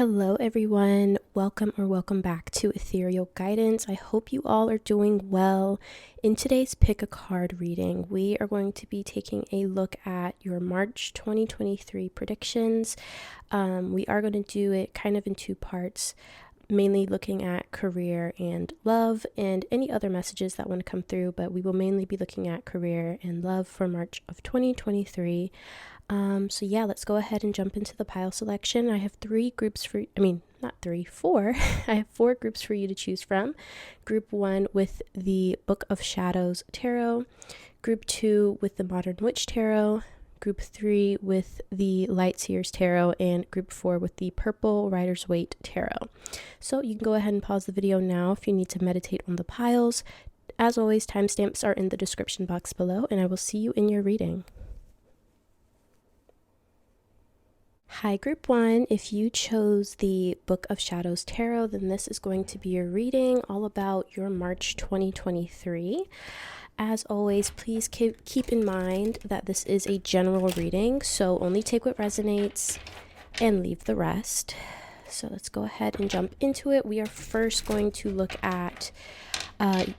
Hello everyone, welcome back to Ethereal Guidance. I hope you all are doing well. In today's Pick a Card reading, we are going to be taking a look at your March 2023 predictions. We are going to do it kind of in two parts, mainly looking at career and love and any other messages that want to come through, but we will mainly be looking at career and love for March of 2023. So yeah, let's go ahead and jump into the pile selection. I have four. I have four groups for you to choose from. Group 1 with the Book of Shadows Tarot, Group 2 with the Modern Witch Tarot, Group 3 with the Light Seers Tarot, and Group 4 with the Purple Rider's Waite Tarot. So you can go ahead and pause the video now if you need to meditate on the piles. As always, timestamps are in the description box below, and I will see you in your reading. Hi, Group 1. If you chose the Book of Shadows Tarot, then this is going to be your reading all about your March 2023. As always, please keep in mind that this is a general reading, so only take what resonates and leave the rest. So let's go ahead and jump into it. We are first going to look at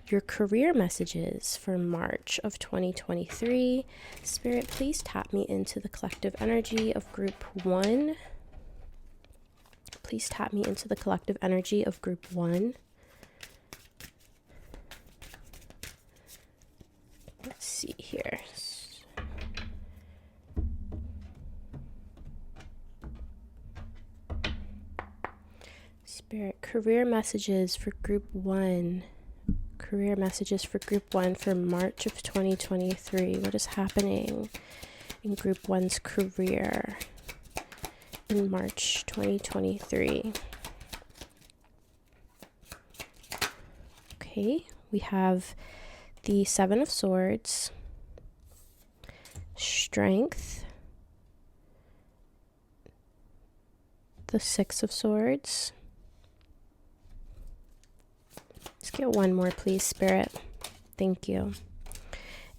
your career messages for March of 2023. Spirit, please tap me into the collective energy of Group 1. Please tap me into the collective energy of Group 1. Let's see here. Spirit, career messages for Group 1. Career messages for Group 1 for March of 2023. What is happening in Group 1's career in March 2023? Okay, we have the Seven of Swords, Strength, the Six of Swords. Let's get one more, please, Spirit. Thank you.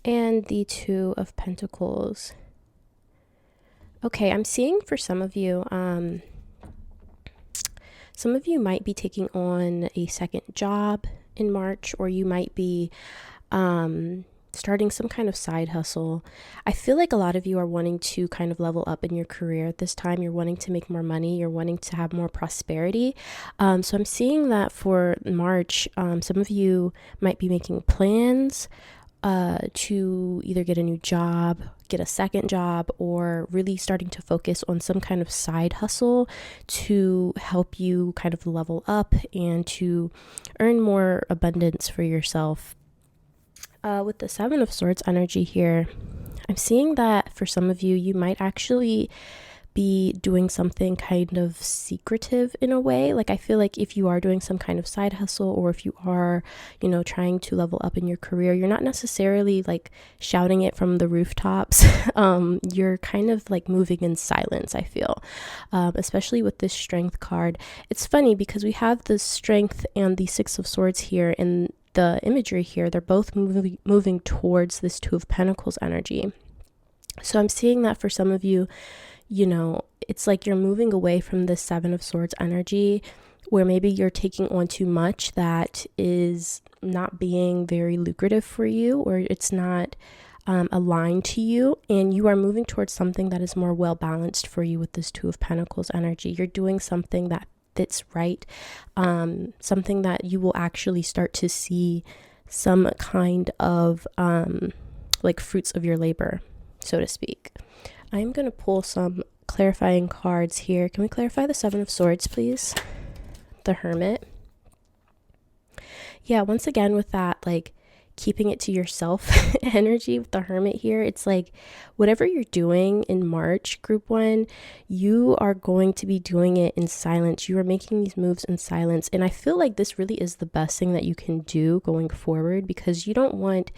And the Two of Pentacles. Okay, I'm seeing for some of you might be taking on a second job in March, or you might be starting some kind of side hustle. I feel like a lot of you are wanting to kind of level up in your career at this time. You're wanting to make more money. You're wanting to have more prosperity. So I'm seeing that for March, some of you might be making plans to either get a new job, get a second job, or really starting to focus on some kind of side hustle to help you kind of level up and to earn more abundance for yourself. With the Seven of Swords energy here, I'm seeing that for some of you, you might actually be doing something kind of secretive in a way. Like, I feel like if you are doing some kind of side hustle, or if you are, trying to level up in your career, you're not necessarily like shouting it from the rooftops. You're kind of like moving in silence, I feel, especially with this Strength card. It's funny because we have the Strength and the Six of Swords here in the imagery here. They're both moving towards this Two of Pentacles energy. So I'm seeing that for some of you, it's like you're moving away from the Seven of Swords energy, where maybe you're taking on too much that is not being very lucrative for you, or it's not aligned to you, and you are moving towards something that is more well balanced for you with this Two of Pentacles energy. You're doing something that fits right, something that you will actually start to see some kind of like fruits of your labor, so to speak. I'm going to pull some clarifying cards here. Can we clarify the Seven of Swords, please? The Hermit. Yeah, once again with that, like, keeping it to yourself energy with the Hermit here. It's like whatever you're doing in March, Group 1, you are going to be doing it in silence. You are making these moves in silence. And I feel like this really is the best thing that you can do going forward, because you don't want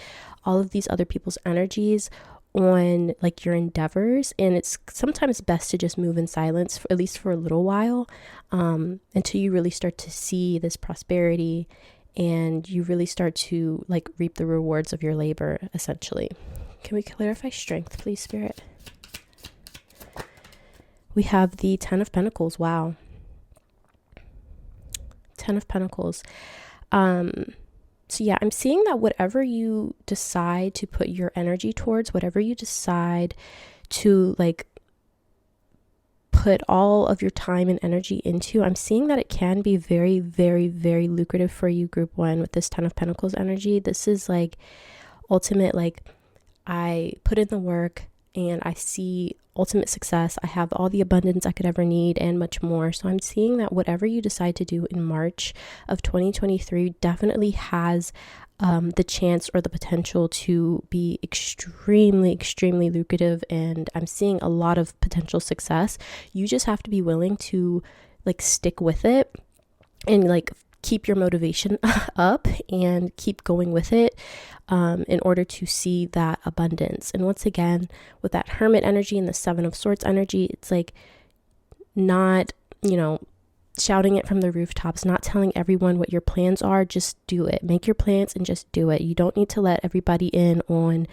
all of these other people's energies on like your endeavors, and it's sometimes best to just move in silence for, at least for a little while, until you really start to see this prosperity and you really start to like reap the rewards of your labor, essentially. Can we clarify Strength, please, Spirit? We have the Ten of Pentacles. Wow. Ten of Pentacles. So yeah, I'm seeing that whatever you decide to put your energy towards, whatever you decide to like put all of your time and energy into, I'm seeing that it can be very, very, very lucrative for you, group one, with this Ten of Pentacles energy. This is like ultimate, like I put in the work and I see ultimate success. I have all the abundance I could ever need and much more. So I'm seeing that whatever you decide to do in March of 2023 definitely has the chance or the potential to be extremely, extremely lucrative. And I'm seeing a lot of potential success. You just have to be willing to like stick with it and like keep your motivation up and keep going with it in order to see that abundance. And once again, with that Hermit energy and the Seven of Swords energy, it's like not, shouting it from the rooftops, not telling everyone what your plans are. Just do it. Make your plans and just do it. You don't need to let everybody in on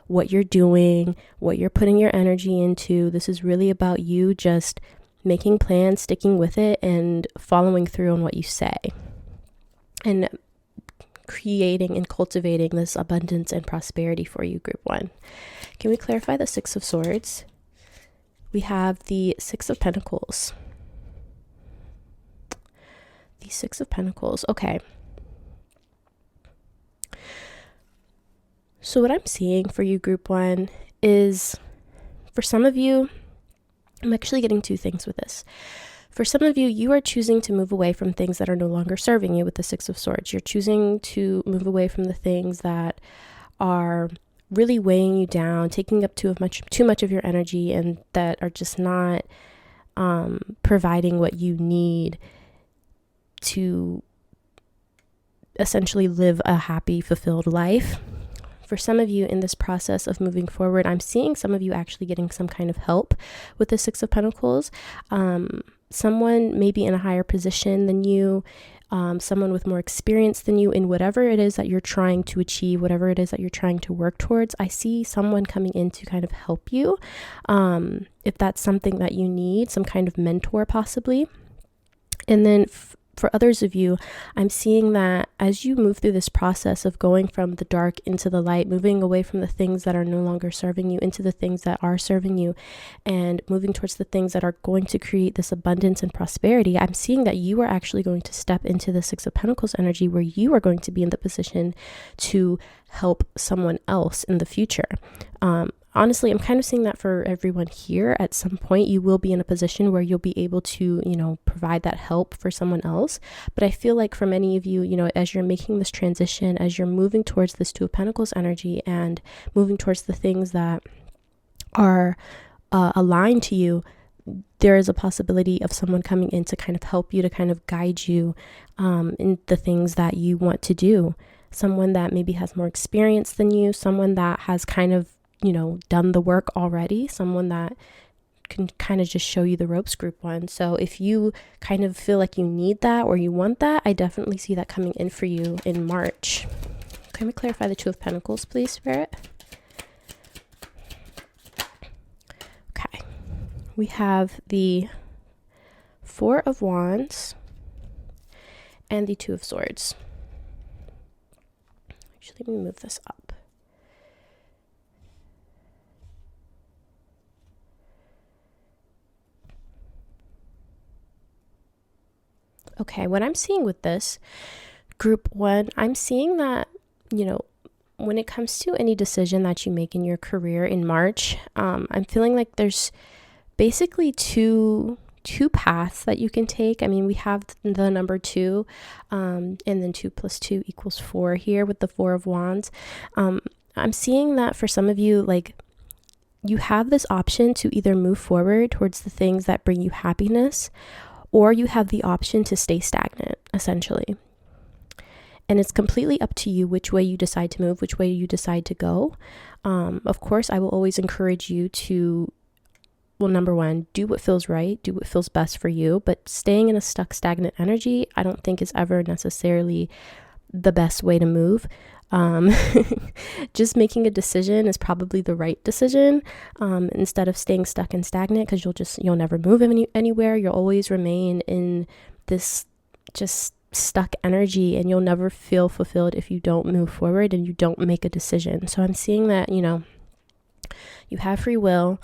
what you're doing, what you're putting your energy into. This is really about you just making plans, sticking with it, and following through on what you say, and creating and cultivating this abundance and prosperity for you, group one. Can we clarify the Six of Swords? We have the Six of Pentacles. The Six of Pentacles. Okay. So what I'm seeing for you, group one, is for some of you, I'm actually getting two things with this. For some of you, you are choosing to move away from things that are no longer serving you with the Six of Swords. You're choosing to move away from the things that are really weighing you down, taking up too much of your energy, and that are just not providing what you need to essentially live a happy, fulfilled life. For some of you in this process of moving forward, I'm seeing some of you actually getting some kind of help with the Six of Pentacles. Someone maybe in a higher position than you, someone with more experience than you in whatever it is that you're trying to achieve, whatever it is that you're trying to work towards. I see someone coming in to kind of help you. If that's something that you need, some kind of mentor possibly. And then for others of you, I'm seeing that as you move through this process of going from the dark into the light, moving away from the things that are no longer serving you into the things that are serving you, and moving towards the things that are going to create this abundance and prosperity, I'm seeing that you are actually going to step into the Six of Pentacles energy, where you are going to be in the position to help someone else in the future. Honestly, I'm kind of seeing that for everyone here. At some point, you will be in a position where you'll be able to, provide that help for someone else. But I feel like for many of you, as you're making this transition, as you're moving towards this Two of Pentacles energy and moving towards the things that are aligned to you, there is a possibility of someone coming in to kind of help you, to kind of guide you in the things that you want to do. Someone that maybe has more experience than you, someone that has kind of done the work already, someone that can kind of just show you the ropes, group one. So if you kind of feel like you need that or you want that, I definitely see that coming in for you in March. Can we clarify the Two of Pentacles, please, Spirit? Okay. We have the Four of Wands and the Two of Swords. Actually, let me move this up. Okay, what I'm seeing with this, group one, I'm seeing that, when it comes to any decision that you make in your career in March, I'm feeling like there's basically two paths that you can take. I mean, we have the number 2, and then 2 + 2 = 4 here with the Four of Wands. I'm seeing that for some of you, like, you have this option to either move forward towards the things that bring you happiness, or you have the option to stay stagnant, essentially. And it's completely up to you which way you decide to move, which way you decide to go. Of course, I will always encourage you to, well, number one, do what feels right, do what feels best for you. But staying in a stuck, stagnant energy, I don't think is ever necessarily the best way to move. Just making a decision is probably the right decision, instead of staying stuck and stagnant, because you'll never move anywhere. You'll always remain in this just stuck energy, and you'll never feel fulfilled if you don't move forward and you don't make a decision. So I'm seeing that, you have free will.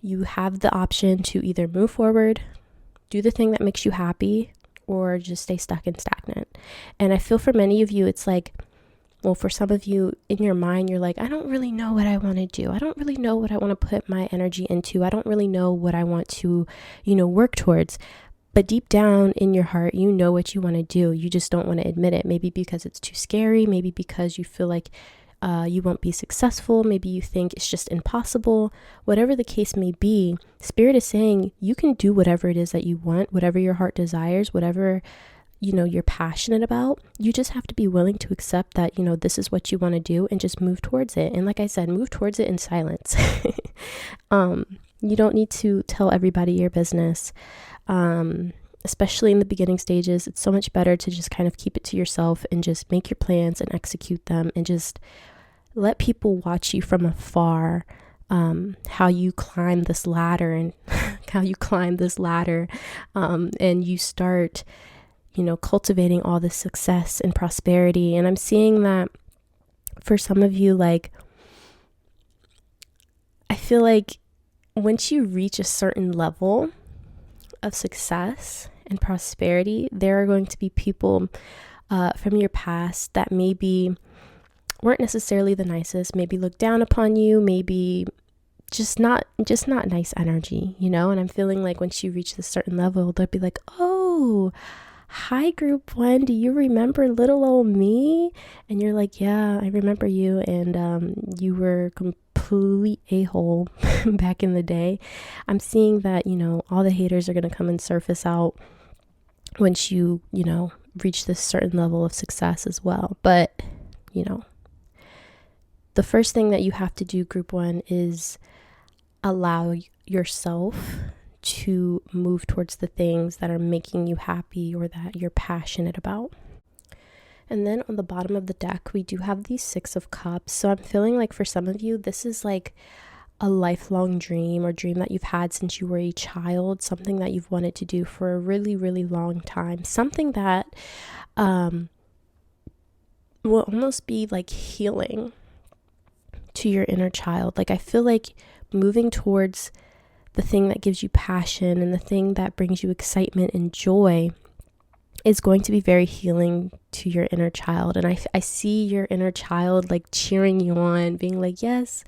You have the option to either move forward, do the thing that makes you happy, or just stay stuck and stagnant. And I feel for many of you, it's like, well, for some of you in your mind, you're like, I don't really know what I want to do. I don't really know what I want to put my energy into. I don't really know what I want to, work towards. But deep down in your heart, you know what you want to do. You just don't want to admit it. Maybe because it's too scary. Maybe because you feel like you won't be successful. Maybe you think it's just impossible. Whatever the case may be, Spirit is saying you can do whatever it is that you want, whatever your heart desires, whatever you're passionate about. You just have to be willing to accept that, this is what you want to do, and just move towards it. And like I said, move towards it in silence. You don't need to tell everybody your business. Especially in the beginning stages, it's so much better to just kind of keep it to yourself and just make your plans and execute them, and just let people watch you from afar, how you climb this ladder and and you start cultivating all this success and prosperity. And I'm seeing that for some of you, like, I feel like once you reach a certain level of success and prosperity, there are going to be people from your past that maybe weren't necessarily the nicest, maybe look down upon you, maybe just not nice energy, and I'm feeling like once you reach this certain level, they'll be like, oh, hi group one, do you remember little old me? And you're like, yeah, I remember you, and you were complete a-hole back in the day. I'm seeing that all the haters are going to come and surface out once you reach this certain level of success as well. But the first thing that you have to do, group one, is allow yourself to move towards the things that are making you happy or that you're passionate about. And then on the bottom of the deck, we do have the 6 of Cups. So I'm feeling like for some of you, this is like a lifelong dream, or dream that you've had since you were a child, something that you've wanted to do for a really, really long time, something that will almost be like healing to your inner child. Like, I feel like moving towards the thing that gives you passion and the thing that brings you excitement and joy is going to be very healing to your inner child. And I see your inner child like cheering you on, being like, yes,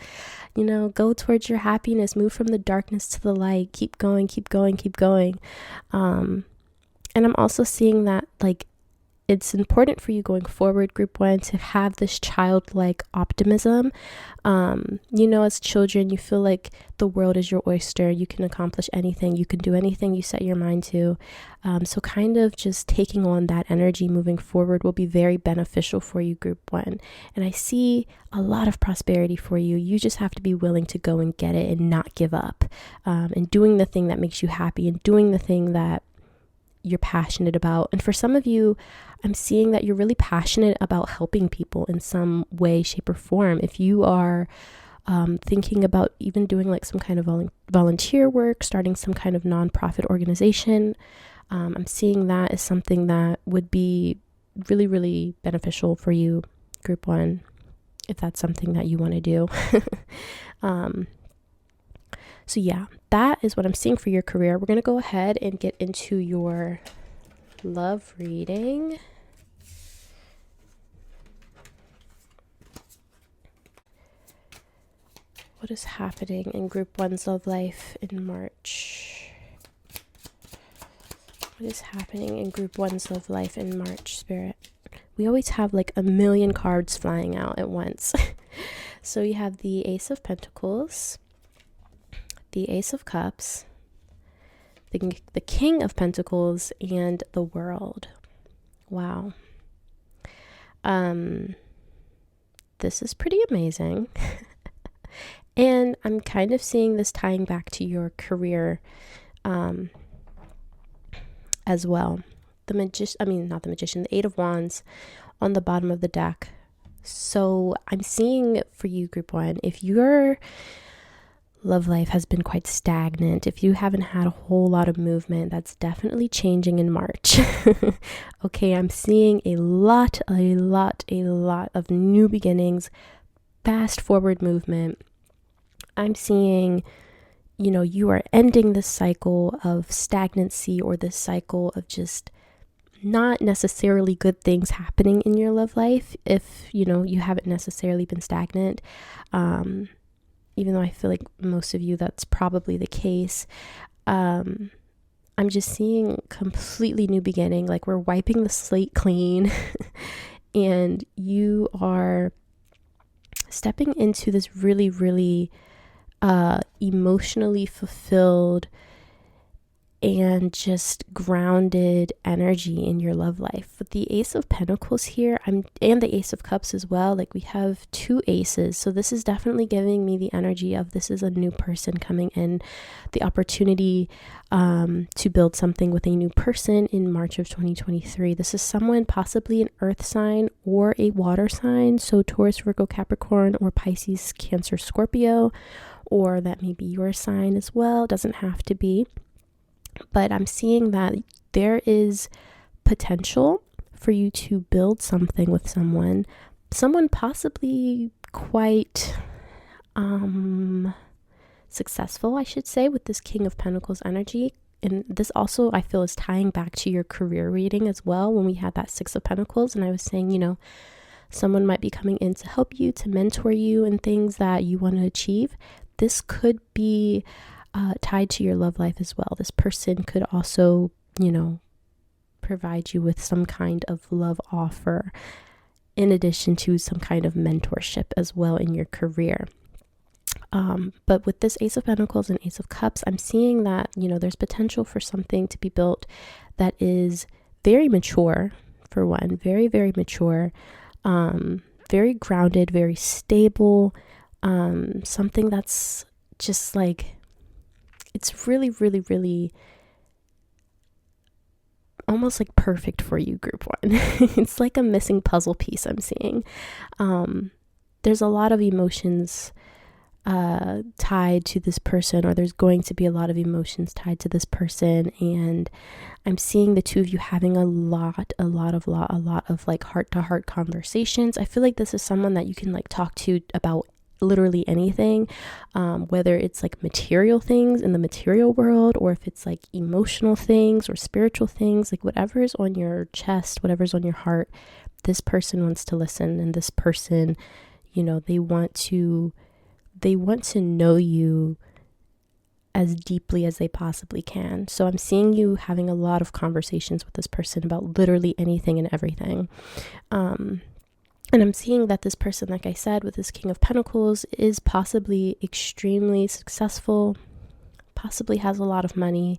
go towards your happiness, move from the darkness to the light, keep going, keep going, keep going. And I'm also seeing that like it's important for you going forward, group one, to have this childlike optimism. As children, you feel like the world is your oyster. You can accomplish anything. You can do anything you set your mind to. So kind of just taking on that energy moving forward will be very beneficial for you, group one. And I see a lot of prosperity for you. You just have to be willing to go and get it and not give up. And doing the thing that makes you happy, and doing the thing that you're passionate about. And for some of you, I'm seeing that you're really passionate about helping people in some way, shape, or form. If you are thinking about even doing like some kind of volunteer work, starting some kind of nonprofit organization, I'm seeing that as something that would be really, really beneficial for you, group one, if that's something that you want to do. So yeah, that is what I'm seeing for your career. We're going to go ahead and get into your love reading. What is happening in group one's love life in March? What is happening in group one's love life in March, Spirit? We always have like a million cards flying out at once. So you have the Ace of Pentacles, the Ace of Cups, the King of Pentacles, and the World. Wow. This is pretty amazing. And I'm kind of seeing this tying back to your career as well. The Eight of Wands on the bottom of the deck. So I'm seeing for you, group one, if you're love life has been quite stagnant, if you haven't had a whole lot of movement, that's definitely changing in March. Okay, I'm seeing a lot of new beginnings, fast forward movement. I'm seeing, you are ending this cycle of stagnancy, or this cycle of just not necessarily good things happening in your love life if, you haven't necessarily been stagnant. Even though I feel like most of you, that's probably the case. I'm just seeing completely new beginning, like we're wiping the slate clean and you are stepping into this really, really emotionally fulfilled and just grounded energy in your love life. With the Ace of Pentacles here, and the Ace of Cups as well, like we have two aces. So this is definitely giving me the energy of this is a new person coming in, the opportunity to build something with a new person in March of 2023. This is someone possibly an earth sign or a water sign. So Taurus, Virgo, Capricorn, or Pisces, Cancer, Scorpio, or that may be your sign as well. It doesn't have to be. But I'm seeing that there is potential for you to build something with someone possibly quite successful, I should say, with this King of Pentacles energy. And this also, I feel, is tying back to your career reading as well, when we had that Six of Pentacles. And I was saying, someone might be coming in to help you, to mentor you in things that you want to achieve. This could be tied to your love life as well. This person could also, provide you with some kind of love offer in addition to some kind of mentorship as well in your career. But with this Ace of Pentacles and Ace of Cups, I'm seeing that, there's potential for something to be built that is very mature, for one, very, very mature, very grounded, very stable, something that's just like, it's really, really, really almost like perfect for you, group one. It's like a missing puzzle piece I'm seeing. There's a lot of emotions tied to this person, or there's going to be a lot of emotions tied to this person. And I'm seeing the two of you having a lot of like heart-to-heart conversations. I feel like this is someone that you can like talk to about literally anything, whether it's like material things in the material world, or if it's like emotional things or spiritual things, like whatever is on your chest, whatever's on your heart, this person wants to listen. And this person, they want to know you as deeply as they possibly can. So I'm seeing you having a lot of conversations with this person about literally anything and everything. And I'm seeing that this person, like I said, with this King of Pentacles, is possibly extremely successful, possibly has a lot of money.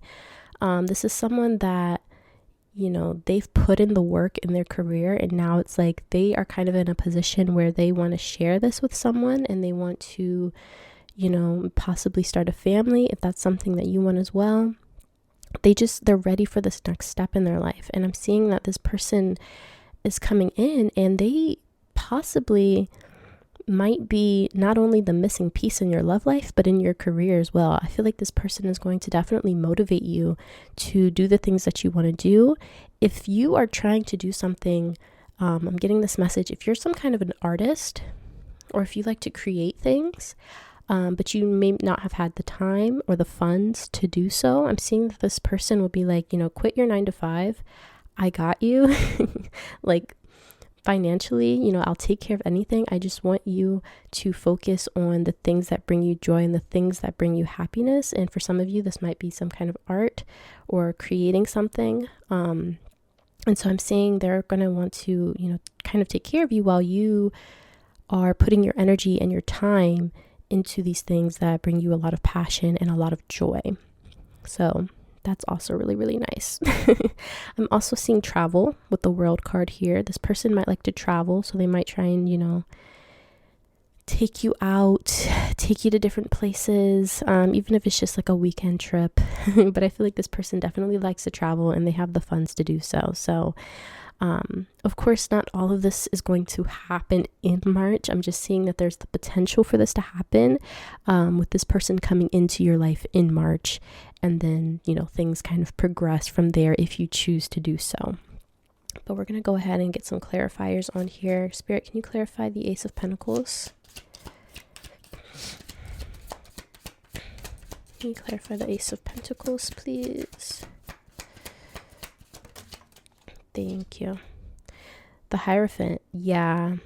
This is someone that, they've put in the work in their career, and now it's like they are kind of in a position where they want to share this with someone, and they want to, possibly start a family if that's something that you want as well. They're ready for this next step in their life. And I'm seeing that this person is coming in, and they possibly might be not only the missing piece in your love life, but in your career as well. I feel like this person is going to definitely motivate you to do the things that you want to do. If you are trying to do something, I'm getting this message, if you're some kind of an artist, or if you like to create things, but you may not have had the time or the funds to do so, I'm seeing that this person will be like, quit your 9-to-5. I got you. Like, financially, I'll take care of anything. I just want you to focus on the things that bring you joy and the things that bring you happiness. And for some of you, this might be some kind of art or creating something. And so I'm saying they're going to want to, kind of take care of you while you are putting your energy and your time into these things that bring you a lot of passion and a lot of joy. So that's also really, really nice. I'm also seeing travel with the World card here. This person might like to travel, so they might try and, take you out, take you to different places, even if it's just like a weekend trip. But I feel like this person definitely likes to travel, and they have the funds to do so. So Of course, not all of this is going to happen in March. I'm just seeing that there's the potential for this to happen with this person coming into your life in March. And then, things kind of progress from there if you choose to do so. But we're going to go ahead and get some clarifiers on here. Spirit, can you clarify the Ace of Pentacles? Can you clarify the Ace of Pentacles, please? Thank you. The Hierophant. Yeah.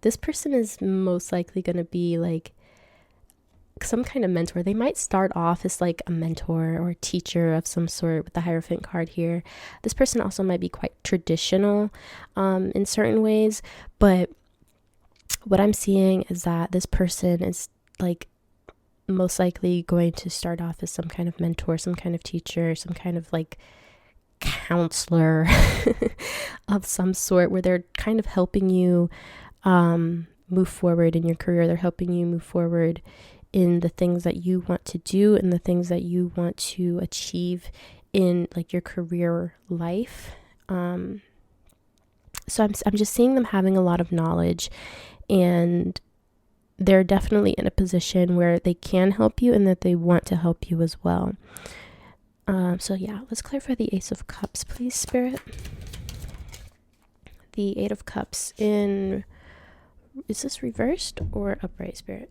This person is most likely going to be like some kind of mentor. They might start off as like a mentor or a teacher of some sort with the Hierophant card here. This person also might be quite traditional in certain ways. But what I'm seeing is that this person is like most likely going to start off as some kind of mentor, some kind of teacher, some kind of like counselor of some sort, where they're kind of helping you move forward in your career. They're helping you move forward in the things that you want to do and the things that you want to achieve in like your career life. So I'm just seeing them having a lot of knowledge, and they're definitely in a position where they can help you and that they want to help you as well. So yeah, let's clarify the Ace of Cups, please, Spirit. The Eight of Cups is this reversed or upright, Spirit?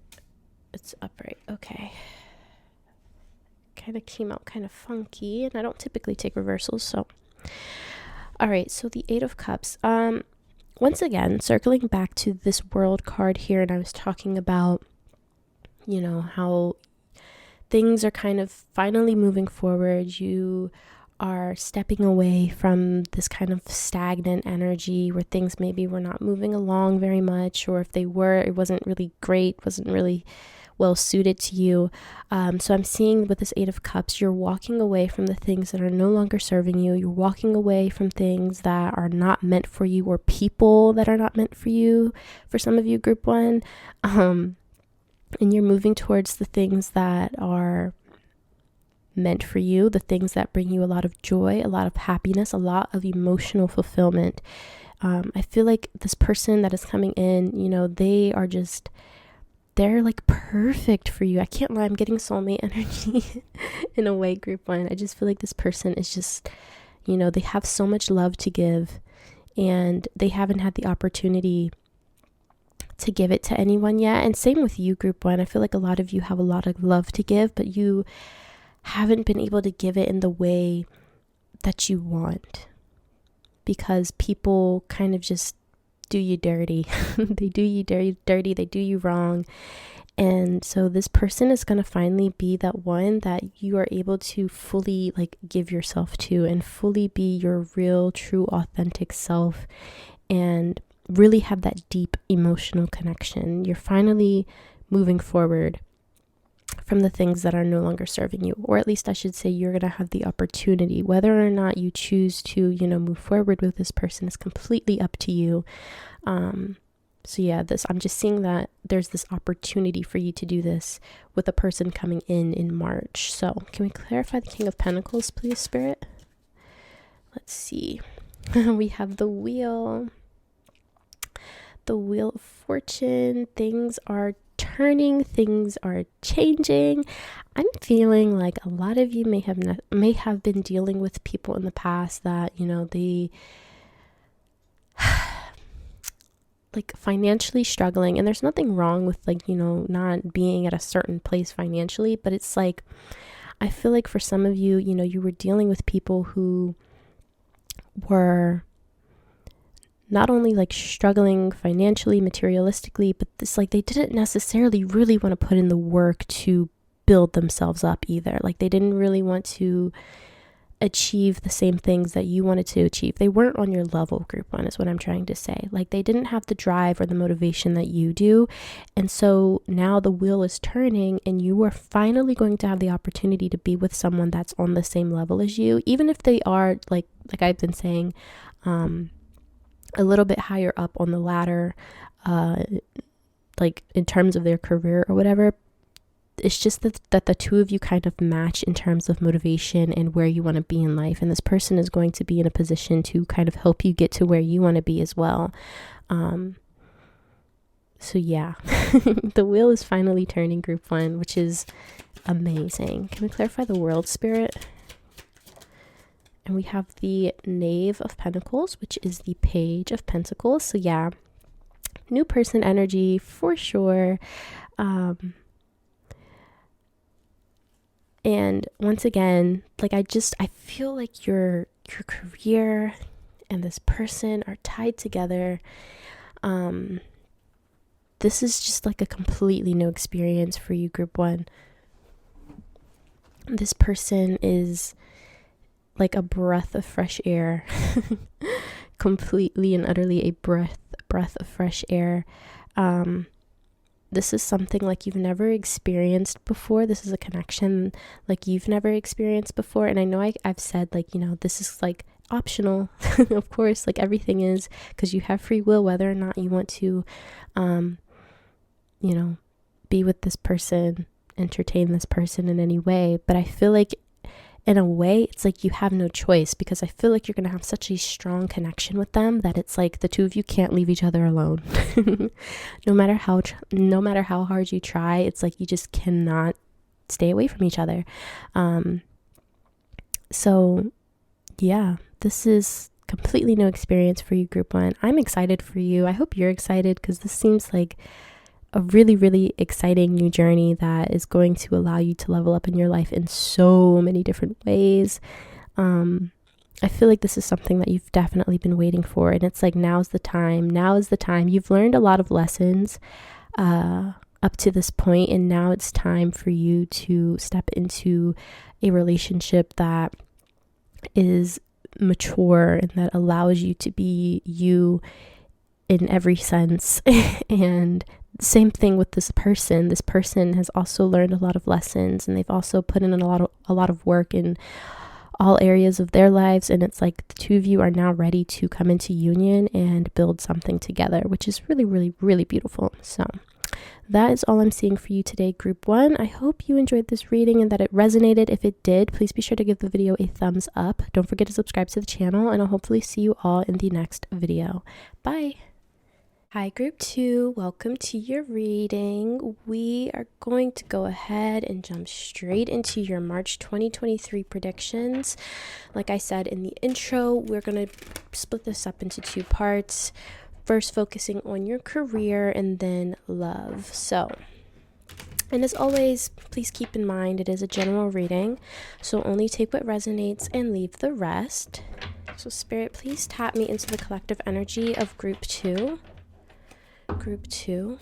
It's upright. Okay. Kind of came out kind of funky, and I don't typically take reversals, so. All right, so the Eight of Cups. Once again, circling back to this World card here, and I was talking about, how things are kind of finally moving forward. You are stepping away from this kind of stagnant energy where things maybe were not moving along very much, or if they were, it wasn't really great, wasn't really well suited to you. So I'm seeing with this Eight of Cups, you're walking away from the things that are no longer serving you. You're walking away from things that are not meant for you, or people that are not meant for you. For some of you, group one, and you're moving towards the things that are meant for you, the things that bring you a lot of joy, a lot of happiness, a lot of emotional fulfillment. I feel like this person that is coming in, they're like perfect for you. I can't lie, I'm getting soulmate energy in a way, group one. I just feel like this person is just, they have so much love to give, and they haven't had the opportunity to give it to anyone yet. And same with you, group one. I feel like a lot of you have a lot of love to give, but you haven't been able to give it in the way that you want, because people kind of just do you dirty. They do you dirty, they do you wrong. And so this person is going to finally be that one that you are able to fully like give yourself to, and fully be your real, true, authentic self, and really have that deep emotional connection. You're finally moving forward from the things that are no longer serving you, or at least I should say you're going to have the opportunity. Whether or not you choose to, move forward with this person is completely up to you. So yeah, I'm just seeing that there's this opportunity for you to do this with a person coming in March. So can we clarify the King of Pentacles, please, Spirit? Let's see. We have the Wheel. The Wheel of Fortune. Things are turning, things are changing. I'm feeling like a lot of you may have been dealing with people in the past that, they like financially struggling, and there's nothing wrong with like, not being at a certain place financially, but it's like, I feel like for some of you, you were dealing with people who were not only like struggling financially, materialistically, but this like they didn't necessarily really want to put in the work to build themselves up either. Like they didn't really want to achieve the same things that you wanted to achieve. They weren't on your level, group one, is what I'm trying to say. Like they didn't have the drive or the motivation that you do. And so now the wheel is turning, and you are finally going to have the opportunity to be with someone that's on the same level as you, even if they are like I've been saying, a little bit higher up on the ladder, like in terms of their career or whatever. it's just that the two of you kind of match in terms of motivation and where you want to be in life. And this person is going to be in a position to kind of help you get to where you want to be as well. So yeah, the wheel is finally turning, group one, which is amazing. Can we clarify the world spirit? And we have the Knave of Pentacles, which is the Page of Pentacles. So yeah, new person energy for sure. And once again, like I feel like your career and this person are tied together. This is just like a completely new experience for you, group one. This person is like a breath of fresh air. Completely and utterly a breath of fresh air. This is something like you've never experienced before. This is a connection like you've never experienced before. And I know I've said, like, you know, this is like optional. Of course, like everything is, because you have free will whether or not you want to you know, be with this person, entertain this person in any way. But I feel like in a way it's like you have no choice, because I feel like you're going to have such a strong connection with them that it's like the two of you can't leave each other alone. no matter how hard you try, it's like you just cannot stay away from each other. So yeah, this is completely new experience for you, group one. I'm excited for you. I hope you're excited, because this seems like a really, really exciting new journey that is going to allow you to level up in your life in so many different ways. I feel like this is something that you've definitely been waiting for, and it's like now is the time. You've learned a lot of lessons up to this point, and now it's time for you to step into a relationship that is mature and that allows you to be you in every sense. And same thing with this person. This person has also learned a lot of lessons, and they've also put in a lot of work in all areas of their lives. And it's like the two of you are now ready to come into union and build something together, which is really, really, really beautiful. So that is all I'm seeing for you today, group one. I hope you enjoyed this reading and that it resonated. If it did, please be sure to give the video a thumbs up. Don't forget to subscribe to the channel, and I'll hopefully see you all in the next video. Bye. Hi, group two. Welcome to your reading. We are going to go ahead and jump straight into your March 2023 predictions. Like I said in the intro, we're going to split this up into two parts. First, focusing on your career, and then love. So, and as always, please keep in mind it is a general reading, so only take what resonates and leave the rest. So, Spirit, please tap me into the collective energy of group two. Group two.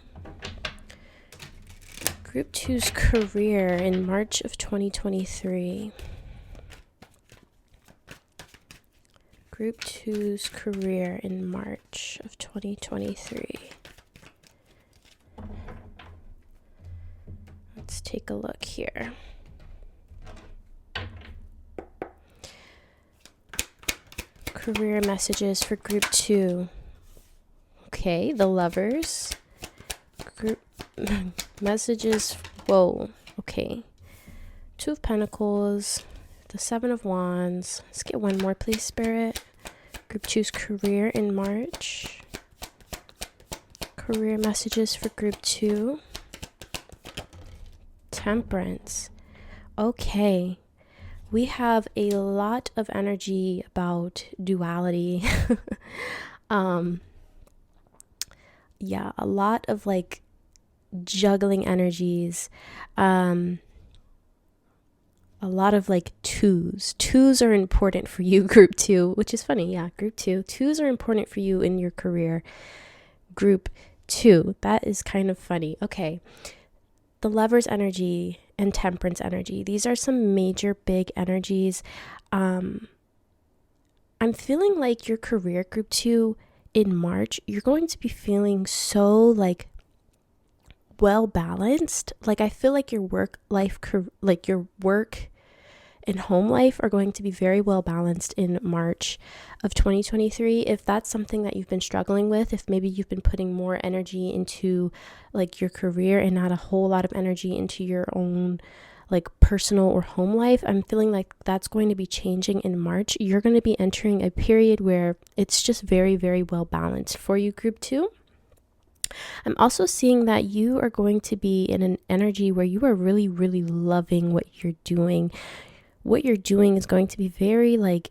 Group two's career in March of 2023. Group two's career in March of 2023. Let's take a look here. Career messages for group two. Okay, the Lovers. Group messages. Whoa. Okay. Two of Pentacles. The Seven of Wands. Let's get one more, please, Spirit. Group two's career in March. Career messages for group two. Temperance. Okay. We have a lot of energy about duality. Yeah, a lot of like juggling energies. A lot of like twos. Twos are important for you, group two, which is funny. Yeah, group two. Twos are important for you in your career. Group two. That is kind of funny. Okay. The Lover's energy and Temperance energy. These are some major big energies. I'm feeling like your career, group two, in March, you're going to be feeling so like well balanced. Like I feel like your work life, like your work and home life are going to be very well balanced in March of 2023. If that's something that you've been struggling with, if maybe you've been putting more energy into like your career and not a whole lot of energy into your own like personal or home life, I'm feeling like that's going to be changing in March. You're going to be entering a period where it's just very, very well balanced for you, group 2. I'm also seeing that you are going to be in an energy where you are really, really loving what you're doing. What you're doing is going to be very like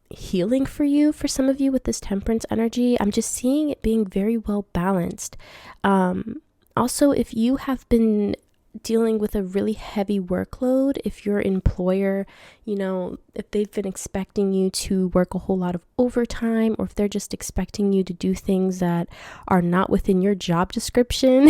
healing for you. For some of you with this temperance energy, I'm just seeing it being very well balanced. Also, if you have been dealing with a really heavy workload, if your employer, if they've been expecting you to work a whole lot of overtime, or if they're just expecting you to do things that are not within your job description,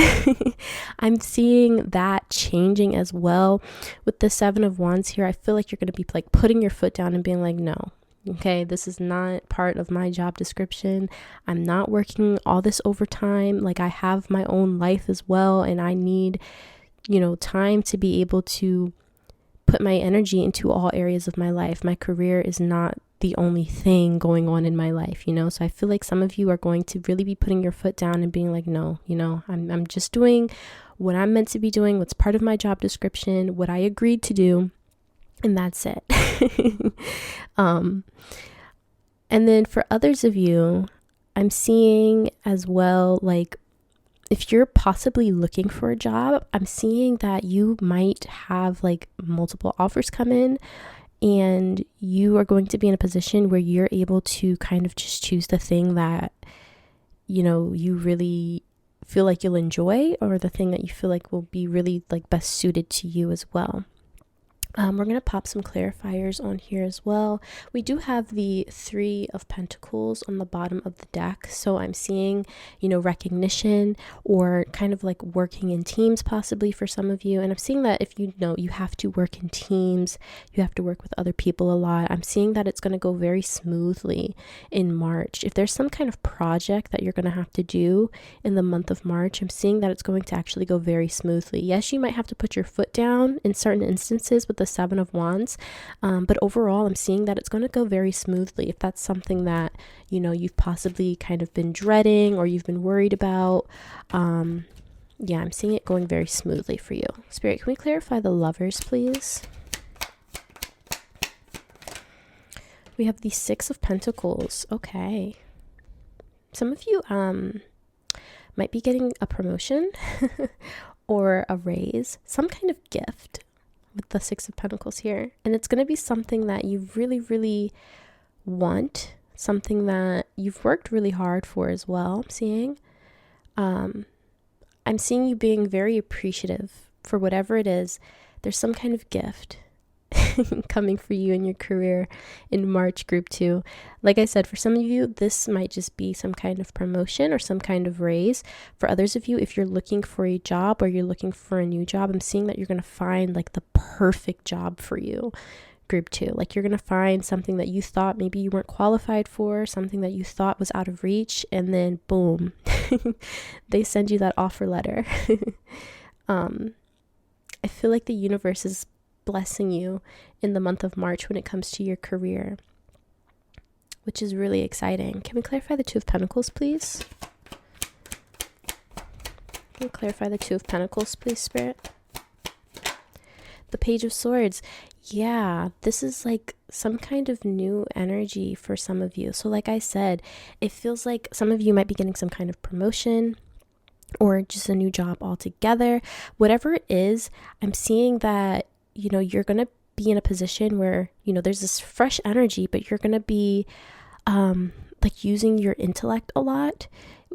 I'm seeing that changing as well. With the 7 of Wands here, I feel like you're going to be like putting your foot down and being like, no, okay, this is not part of my job description. I'm not working all this overtime. Like, I have my own life as well, and I need time to be able to put my energy into all areas of my life. My career is not the only thing going on in my life, so I feel like some of you are going to really be putting your foot down and being like, no, I'm just doing what I'm meant to be doing, what's part of my job description, what I agreed to do, and that's it. And then for others of you, I'm seeing as well, like, if you're possibly looking for a job, I'm seeing that you might have like multiple offers come in, and you are going to be in a position where you're able to kind of just choose the thing that, you really feel like you'll enjoy, or the thing that you feel like will be really like best suited to you as well. We're going to pop some clarifiers on here as well. We do have the 3 of Pentacles on the bottom of the deck. So I'm seeing, recognition, or kind of like working in teams possibly for some of you. And I'm seeing that if you have to work in teams, you have to work with other people a lot. I'm seeing that it's going to go very smoothly in March. If there's some kind of project that you're going to have to do in the month of March, I'm seeing that it's going to actually go very smoothly. Yes, you might have to put your foot down in certain instances with the 7 of Wands, but overall I'm seeing that it's going to go very smoothly. If that's something that you've possibly kind of been dreading or you've been worried about, I'm seeing it going very smoothly for you. Spirit, can we clarify the Lovers, please? We have the 6 of Pentacles. Okay, some of you might be getting a promotion or a raise, some kind of gift with the 6 of Pentacles here. And it's going to be something that you really, really want, something that you've worked really hard for as well. I'm seeing you being very appreciative for whatever it is. There's some kind of gift coming for you in your career in March, group 2. Like I said, for some of you, this might just be some kind of promotion or some kind of raise. For others of you, if you're looking for a job or you're looking for a new job, I'm seeing that you're going to find like the perfect job for you, group 2. Like, you're going to find something that you thought maybe you weren't qualified for, something that you thought was out of reach, and then boom, they send you that offer letter. I feel like the universe is blessing you in the month of March when it comes to your career, which is really exciting. Can we clarify the 2 of Pentacles, please? Can we clarify the 2 of Pentacles, please, Spirit? The Page of Swords. Yeah, this is like some kind of new energy for some of you. So like I said, it feels like some of you might be getting some kind of promotion or just a new job altogether. Whatever it is, I'm seeing that you're going to be in a position where, there's this fresh energy, but you're going to be like using your intellect a lot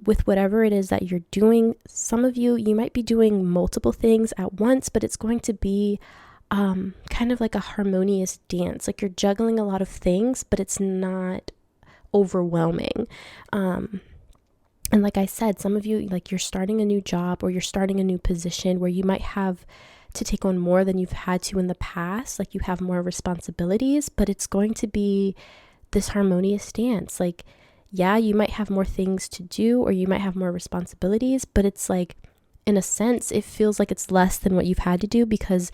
with whatever it is that you're doing. Some of you might be doing multiple things at once, but it's going to be kind of like a harmonious dance. Like, you're juggling a lot of things, but it's not overwhelming. And like I said, some of you, like, you're starting a new job or you're starting a new position where you might have to take on more than you've had to in the past. Like, you have more responsibilities, but it's going to be this harmonious dance. Like, yeah, you might have more things to do or you might have more responsibilities, but it's like, in a sense, it feels like it's less than what you've had to do because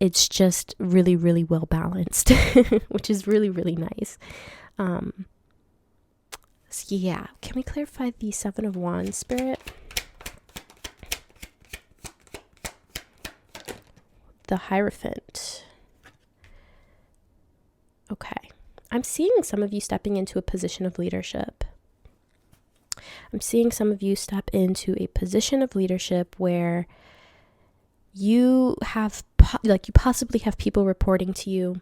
It's just really, really well balanced, which is really, really nice. So yeah, can we clarify the Seven of Wands, Spirit? The Hierophant. Okay. I'm seeing some of you stepping into a position of leadership. I'm seeing some of you step into a position of leadership where you have, you possibly have people reporting to you.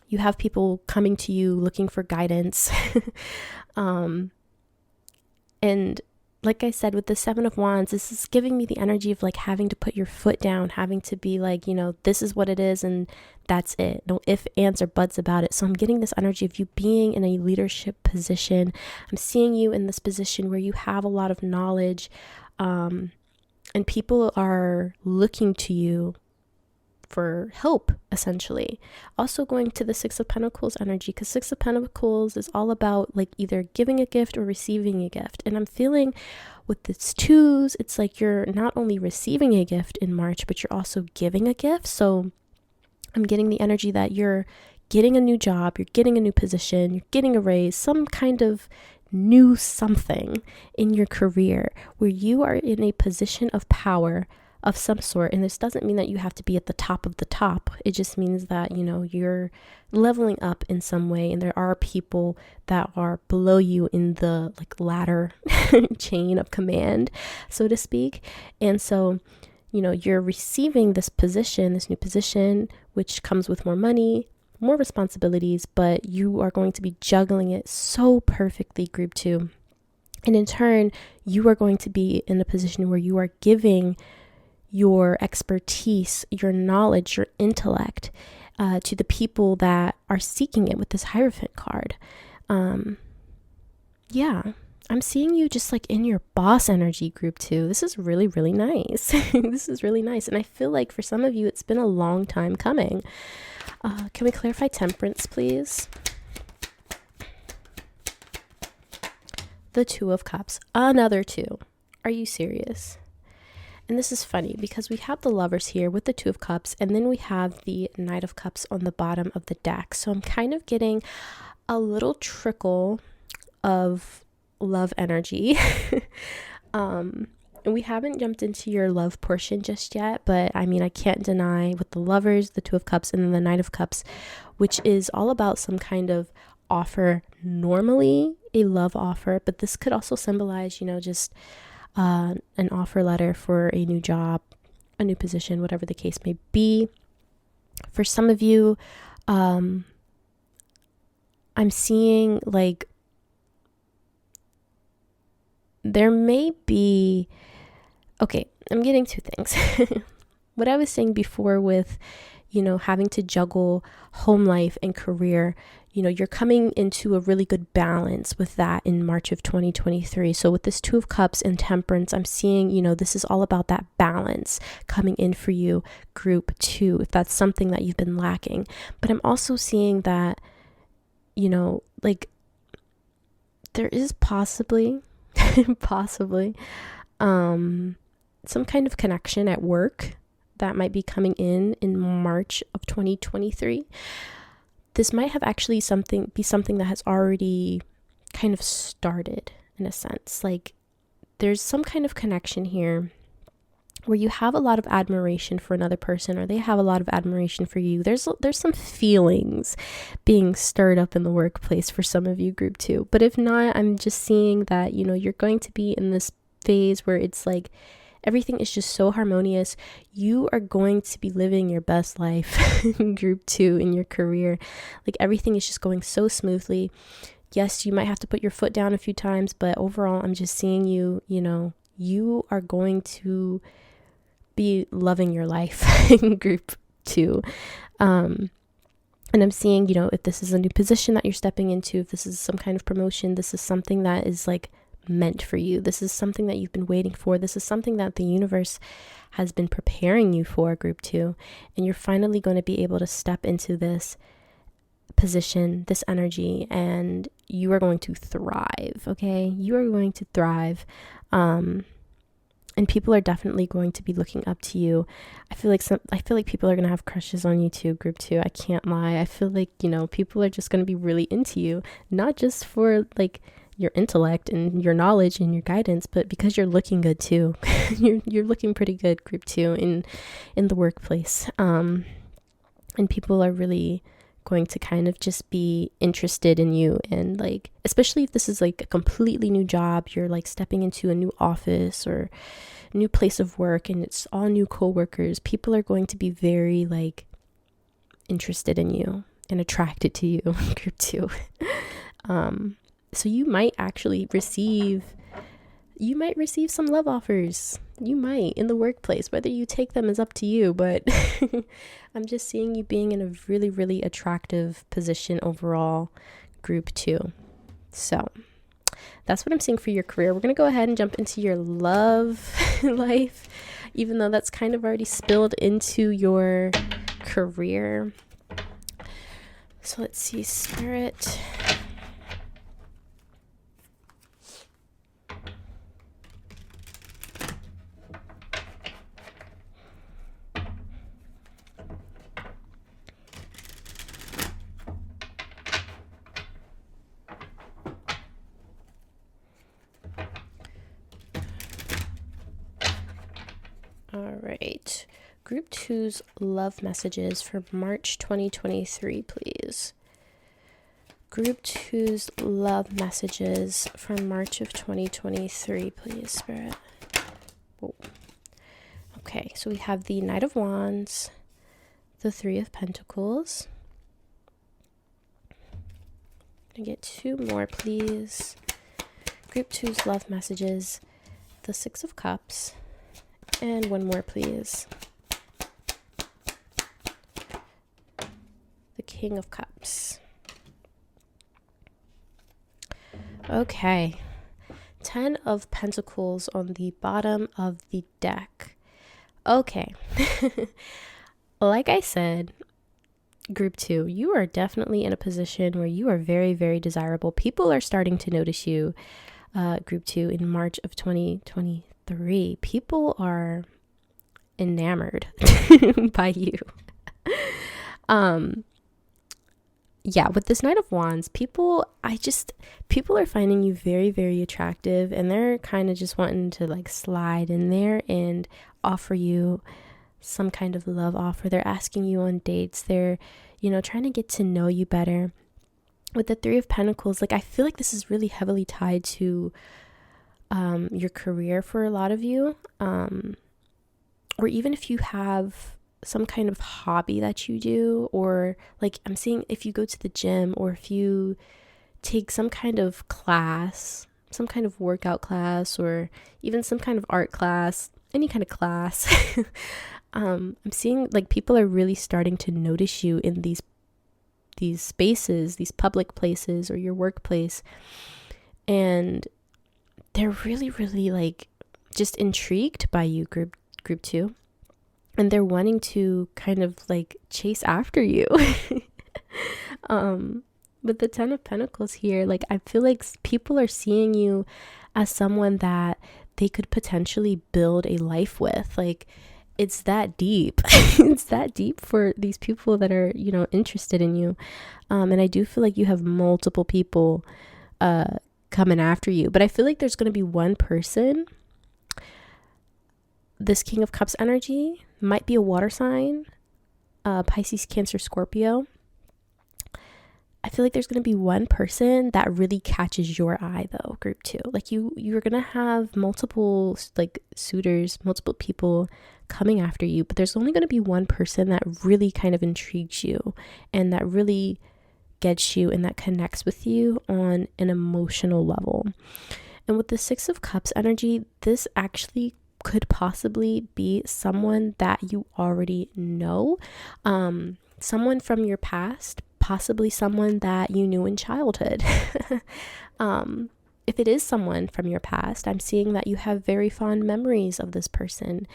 You have people coming to you looking for guidance. And like I said, with the Seven of Wands, this is giving me the energy of like having to put your foot down, having to be like, this is what it is and that's it. No ifs, ands, or buts about it. So I'm getting this energy of you being in a leadership position. I'm seeing you in this position where you have a lot of knowledge, and people are looking to you for help, essentially. Also going to the Six of Pentacles energy, because Six of Pentacles is all about like either giving a gift or receiving a gift. And I'm feeling with this twos, it's like you're not only receiving a gift in March, but you're also giving a gift. So I'm getting the energy that you're getting a new job, you're getting a new position, you're getting a raise, some kind of new something in your career where you are in a position of power of some sort. And this doesn't mean that you have to be at the top of the top. It just means that, you're leveling up in some way. And there are people that are below you in the like ladder chain of command, so to speak. And so, you're receiving this position, this new position, which comes with more money, more responsibilities, but you are going to be juggling it so perfectly, group 2. And in turn, you are going to be in a position where you are giving your expertise, your knowledge, your intellect to the people that are seeking it with this Hierophant card. Yeah, I'm seeing you just like in your boss energy, group 2. This is really, really nice. This is really nice. And I feel like for some of you, it's been a long time coming. Can we clarify Temperance, please? The Two of Cups. Another two. Are you serious? And this is funny because we have the Lovers here with the Two of Cups, and then we have the Knight of Cups on the bottom of the deck. So I'm kind of getting a little trickle of love energy. And we haven't jumped into your love portion just yet, but I mean, I can't deny with the Lovers, the Two of Cups, and then the Knight of Cups, which is all about some kind of offer, normally a love offer, but this could also symbolize, just an offer letter for a new job, a new position, whatever the case may be. For some of you, I'm seeing like there may be, okay, I'm getting two things. What I was saying before with, having to juggle home life and career, you're coming into a really good balance with that in March of 2023. So with this Two of Cups and Temperance, I'm seeing, this is all about that balance coming in for you, group 2, if that's something that you've been lacking. But I'm also seeing that, like there is possibly some kind of connection at work that might be coming in March of 2023. This might have actually be something that has already kind of started in a sense. Like there's some kind of connection here where you have a lot of admiration for another person, or they have a lot of admiration for you. There's some feelings being stirred up in the workplace for some of you, group 2. But if not, I'm just seeing that, you're going to be in this phase where it's like everything is just so harmonious. You are going to be living your best life, group 2, in your career. Like everything is just going so smoothly. Yes, you might have to put your foot down a few times, but overall, I'm just seeing you, you are going to be loving your life in group 2. And I'm seeing, if this is a new position that you're stepping into, if this is some kind of promotion, this is something that is like meant for you. This is something that you've been waiting for. This is something that the universe has been preparing you for, group 2. And you're finally going to be able to step into this position, this energy, and you are going to thrive. Okay. You are going to thrive. And people are definitely going to be looking up to you. I feel like people are going to have crushes on you too, group 2. I can't lie. I feel like, people are just going to be really into you, not just for like your intellect and your knowledge and your guidance, but because you're looking good too. you're looking pretty good, group 2, in the workplace. And people are really going to kind of just be interested in you, and like, especially if this is like a completely new job, you're like stepping into a new office or new place of work and it's all new coworkers, people are going to be very like interested in you and attracted to you, group 2. So you might actually receive some love offers. You might, in the workplace. Whether you take them is up to you, but I'm just seeing you being in a really, really attractive position overall, group 2. So that's what I'm seeing for your career. We're going to go ahead and jump into your love life, even though that's kind of already spilled into your career. So let's see, Spirit. All right. Group 2's love messages for March 2023, please. Group 2's love messages for March of 2023, please, Spirit. Whoa. Okay, so we have the Knight of Wands, the Three of Pentacles. I'm gonna get 2 more, please. Group 2's love messages, the Six of Cups, and 1 more, please. The King of Cups. Okay. 10 of Pentacles on the bottom of the deck. Okay. Like I said, group 2, you are definitely in a position where you are very, very desirable. People are starting to notice you, group 2, in March of 2023. People are enamored by you. Yeah, with this Knight of Wands, people are finding you very, very attractive, and they're kind of just wanting to like slide in there and offer you some kind of love offer. They're asking you on dates. They're, trying to get to know you better. With the Three of Pentacles, like, I feel like this is really heavily tied to your career for a lot of you, or even if you have some kind of hobby that you do, or like I'm seeing if you go to the gym, or if you take some kind of class, some kind of workout class, or even some kind of art class, any kind of class. I'm seeing like people are really starting to notice you in these spaces, these public places, or your workplace, and they're really, really like just intrigued by you, group 2. And they're wanting to kind of like chase after you. With the 10 of Pentacles here, like I feel like people are seeing you as someone that they could potentially build a life with. Like, it's that deep. It's that deep for these people that are, interested in you. And I do feel like you have multiple people coming after you. But I feel like there's going to be one person. This King of Cups energy might be a water sign, Pisces, Cancer, Scorpio. I feel like there's going to be one person that really catches your eye, though, group 2. Like you're going to have multiple like suitors, multiple people coming after you, but there's only going to be one person that really kind of intrigues you and that really gets you and that connects with you on an emotional level. And with the Six of Cups energy, this actually could possibly be someone that you already know, someone from your past, possibly someone that you knew in childhood. If it is someone from your past, I'm seeing that you have very fond memories of this person.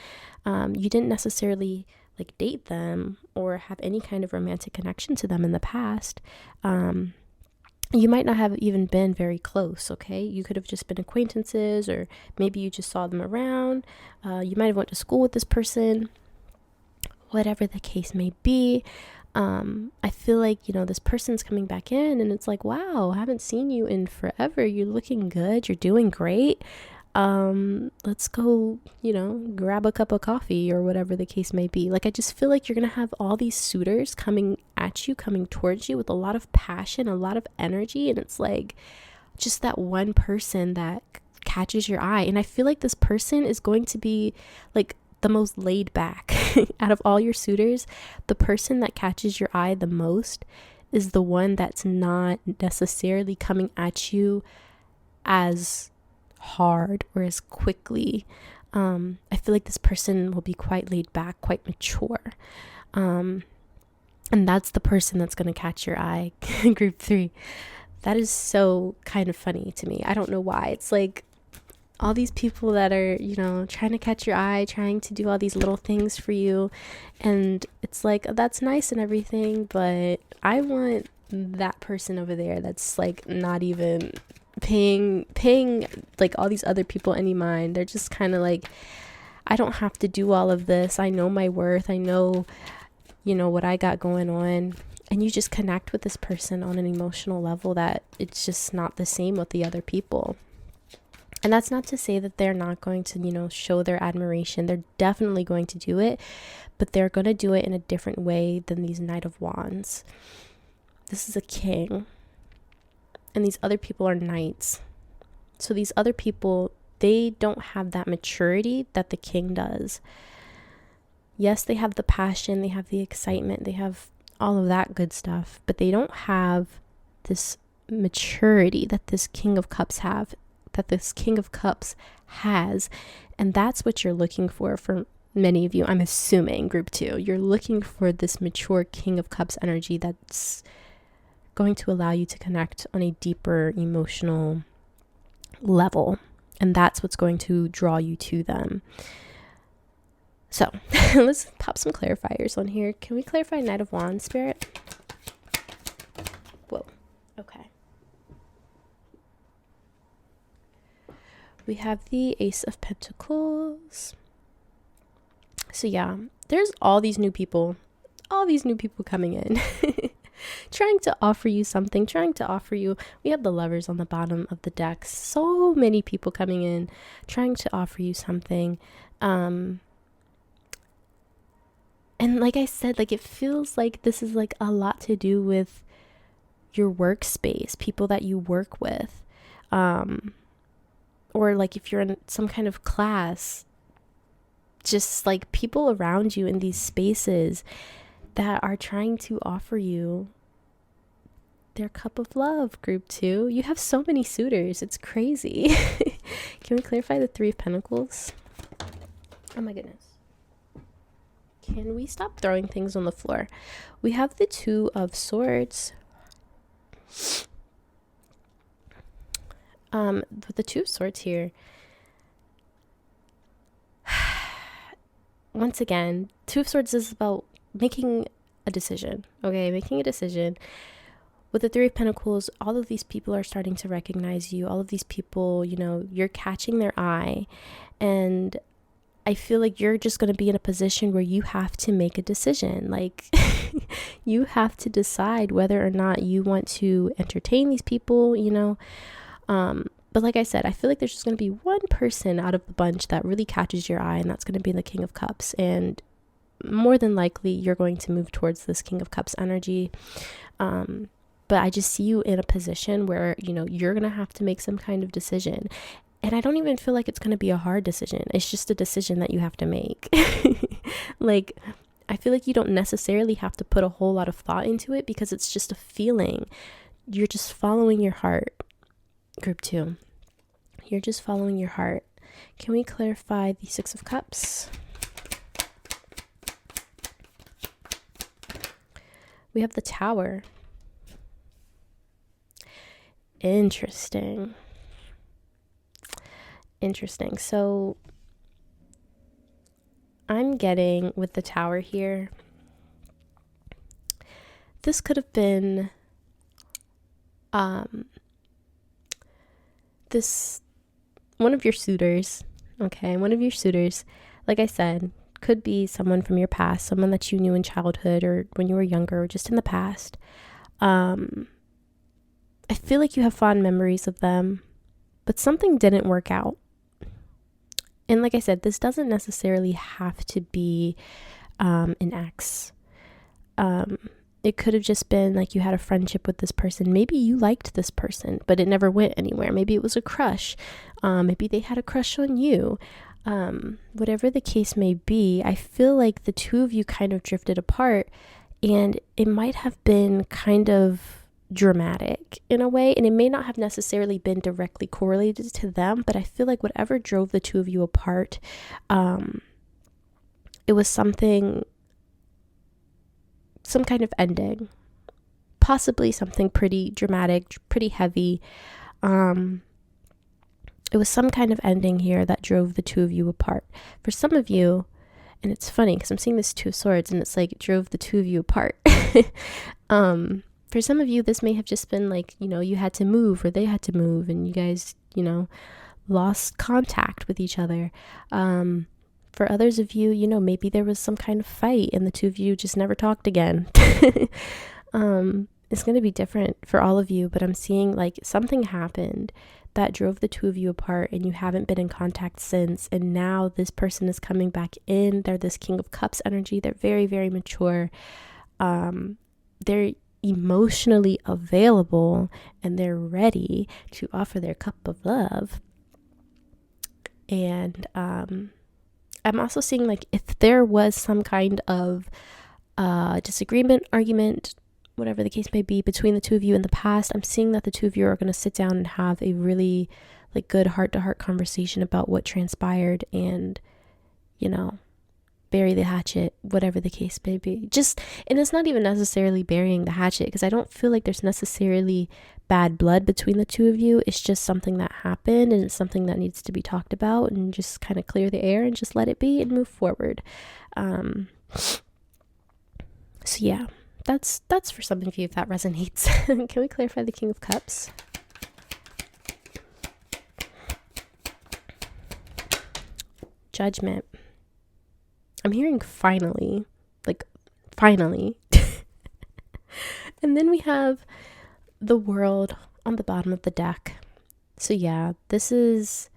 You didn't necessarily like date them or have any kind of romantic connection to them in the past. You might not have even been very close, okay? You could have just been acquaintances, or maybe you just saw them around. You might have went to school with this person, whatever the case may be. I feel like, this person's coming back in and it's like, wow, I haven't seen you in forever. You're looking good. You're doing great. Let's go, grab a cup of coffee or whatever the case may be. Like, I just feel like you're going to have all these suitors coming at you, coming towards you with a lot of passion, a lot of energy. And it's like just that one person that catches your eye. And I feel like this person is going to be like the most laid back out of all your suitors. The person that catches your eye the most is the one that's not necessarily coming at you as hard or as quickly. I feel like this person will be quite laid back, quite mature. And that's the person that's going to catch your eye. Group 3. That is so kind of funny to me. I don't know why. It's like all these people that are, trying to catch your eye, trying to do all these little things for you. And it's like, that's nice and everything, but I want that person over there that's like not even paying like all these other people any mind. They're just kind of like, I don't have to do all of this. I know my worth. I know, what I got going on. And you just connect with this person on an emotional level that it's just not the same with the other people. And that's not to say that they're not going to, show their admiration. They're definitely going to do it, but they're going to do it in a different way than these Knight of Wands. This is a king, and these other people are knights. So these other people, they don't have that maturity that the king does. Yes, they have the passion, they have the excitement, they have all of that good stuff, but they don't have this maturity that this King of Cups has. And that's what you're looking for many of you. I'm assuming group 2, you're looking for this mature King of Cups energy that's going to allow you to connect on a deeper emotional level. And that's what's going to draw you to them. So let's pop some clarifiers on here. Can we clarify Knight of Wands, Spirit? Whoa. Okay. We have the Ace of Pentacles. So yeah, there's all these new people coming in, trying to offer you something, we have the Lovers on the bottom of the deck. So many people coming in, trying to offer you something. And like I said, like, it feels like this is like a lot to do with your workspace, people that you work with. Or like if you're in some kind of class, just like people around you in these spaces that are trying to offer you their cup of love. Group 2, you have so many suitors. It's crazy. Can we clarify the 3 of Pentacles? Oh my goodness. Can we stop throwing things on the floor? We have the 2 of Swords. The 2 of Swords here. Once again, 2 of Swords is about making a decision. Okay, making a decision. With the 3 of Pentacles, all of these people are starting to recognize you. All of these people, you're catching their eye. And I feel like you're just going to be in a position where you have to make a decision. Like, you have to decide whether or not you want to entertain these people, But like I said, I feel like there's just going to be one person out of the bunch that really catches your eye, and that's going to be the King of Cups. And more than likely, you're going to move towards this King of Cups energy. But I just see you in a position where, you're going to have to make some kind of decision. And I don't even feel like it's going to be a hard decision. It's just a decision that you have to make. Like, I feel like you don't necessarily have to put a whole lot of thought into it because it's just a feeling. You're just following your heart. Group 2. You're just following your heart. Can we clarify the 6 of Cups? We have the Tower. Interesting. So I'm getting with the Tower here, this could have been um, this one of your suitors, like I said, could be someone from your past, someone that you knew in childhood or when you were younger or just in the past. I feel like you have fond memories of them, but something didn't work out. And like I said, this doesn't necessarily have to be an ex. It could have just been like you had a friendship with this person. Maybe you liked this person, but it never went anywhere. Maybe it was a crush. Maybe they had a crush on you. Whatever the case may be, I feel like the two of you kind of drifted apart, and it might have been kind of dramatic in a way, and it may not have necessarily been directly correlated to them, but I feel like whatever drove the two of you apart, it was some kind of ending, possibly something pretty dramatic, pretty heavy. It was some kind of ending here that drove the two of you apart. For some of you, and it's funny because I'm seeing this Two of Swords and it's like it drove the two of you apart. For some of you, this may have just been like, you had to move or they had to move and you guys, lost contact with each other. For others of you, maybe there was some kind of fight and the two of you just never talked again. It's going to be different for all of you, but I'm seeing like something happened that drove the two of you apart and you haven't been in contact since. And now this person is coming back in. They're this King of Cups energy. They're very, very mature. They're emotionally available and they're ready to offer their cup of love. And I'm also seeing like if there was some kind of disagreement, argument, whatever the case may be, between the two of you in the past, I'm seeing that the two of you are going to sit down and have a really like good heart-to-heart conversation about what transpired and, bury the hatchet, whatever the case may be. And it's not even necessarily burying the hatchet because I don't feel like there's necessarily bad blood between the two of you. It's just something that happened and it's something that needs to be talked about and just kind of clear the air and just let it be and move forward. So yeah. That's for some of you if that resonates. Can we clarify the King of Cups? Judgment. I'm hearing finally. And then we have the World on the bottom of the deck. So yeah, things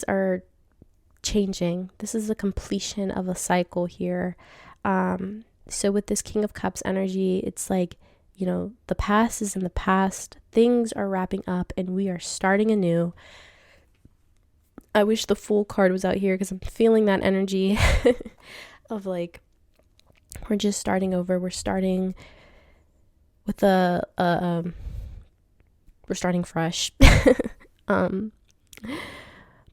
are changing. This is a completion of a cycle here. So with this King of Cups energy, it's like, the past is in the past. Things are wrapping up and we are starting anew. I wish the Fool card was out here because I'm feeling that energy of like, we're just starting over. We're starting with we're starting fresh. But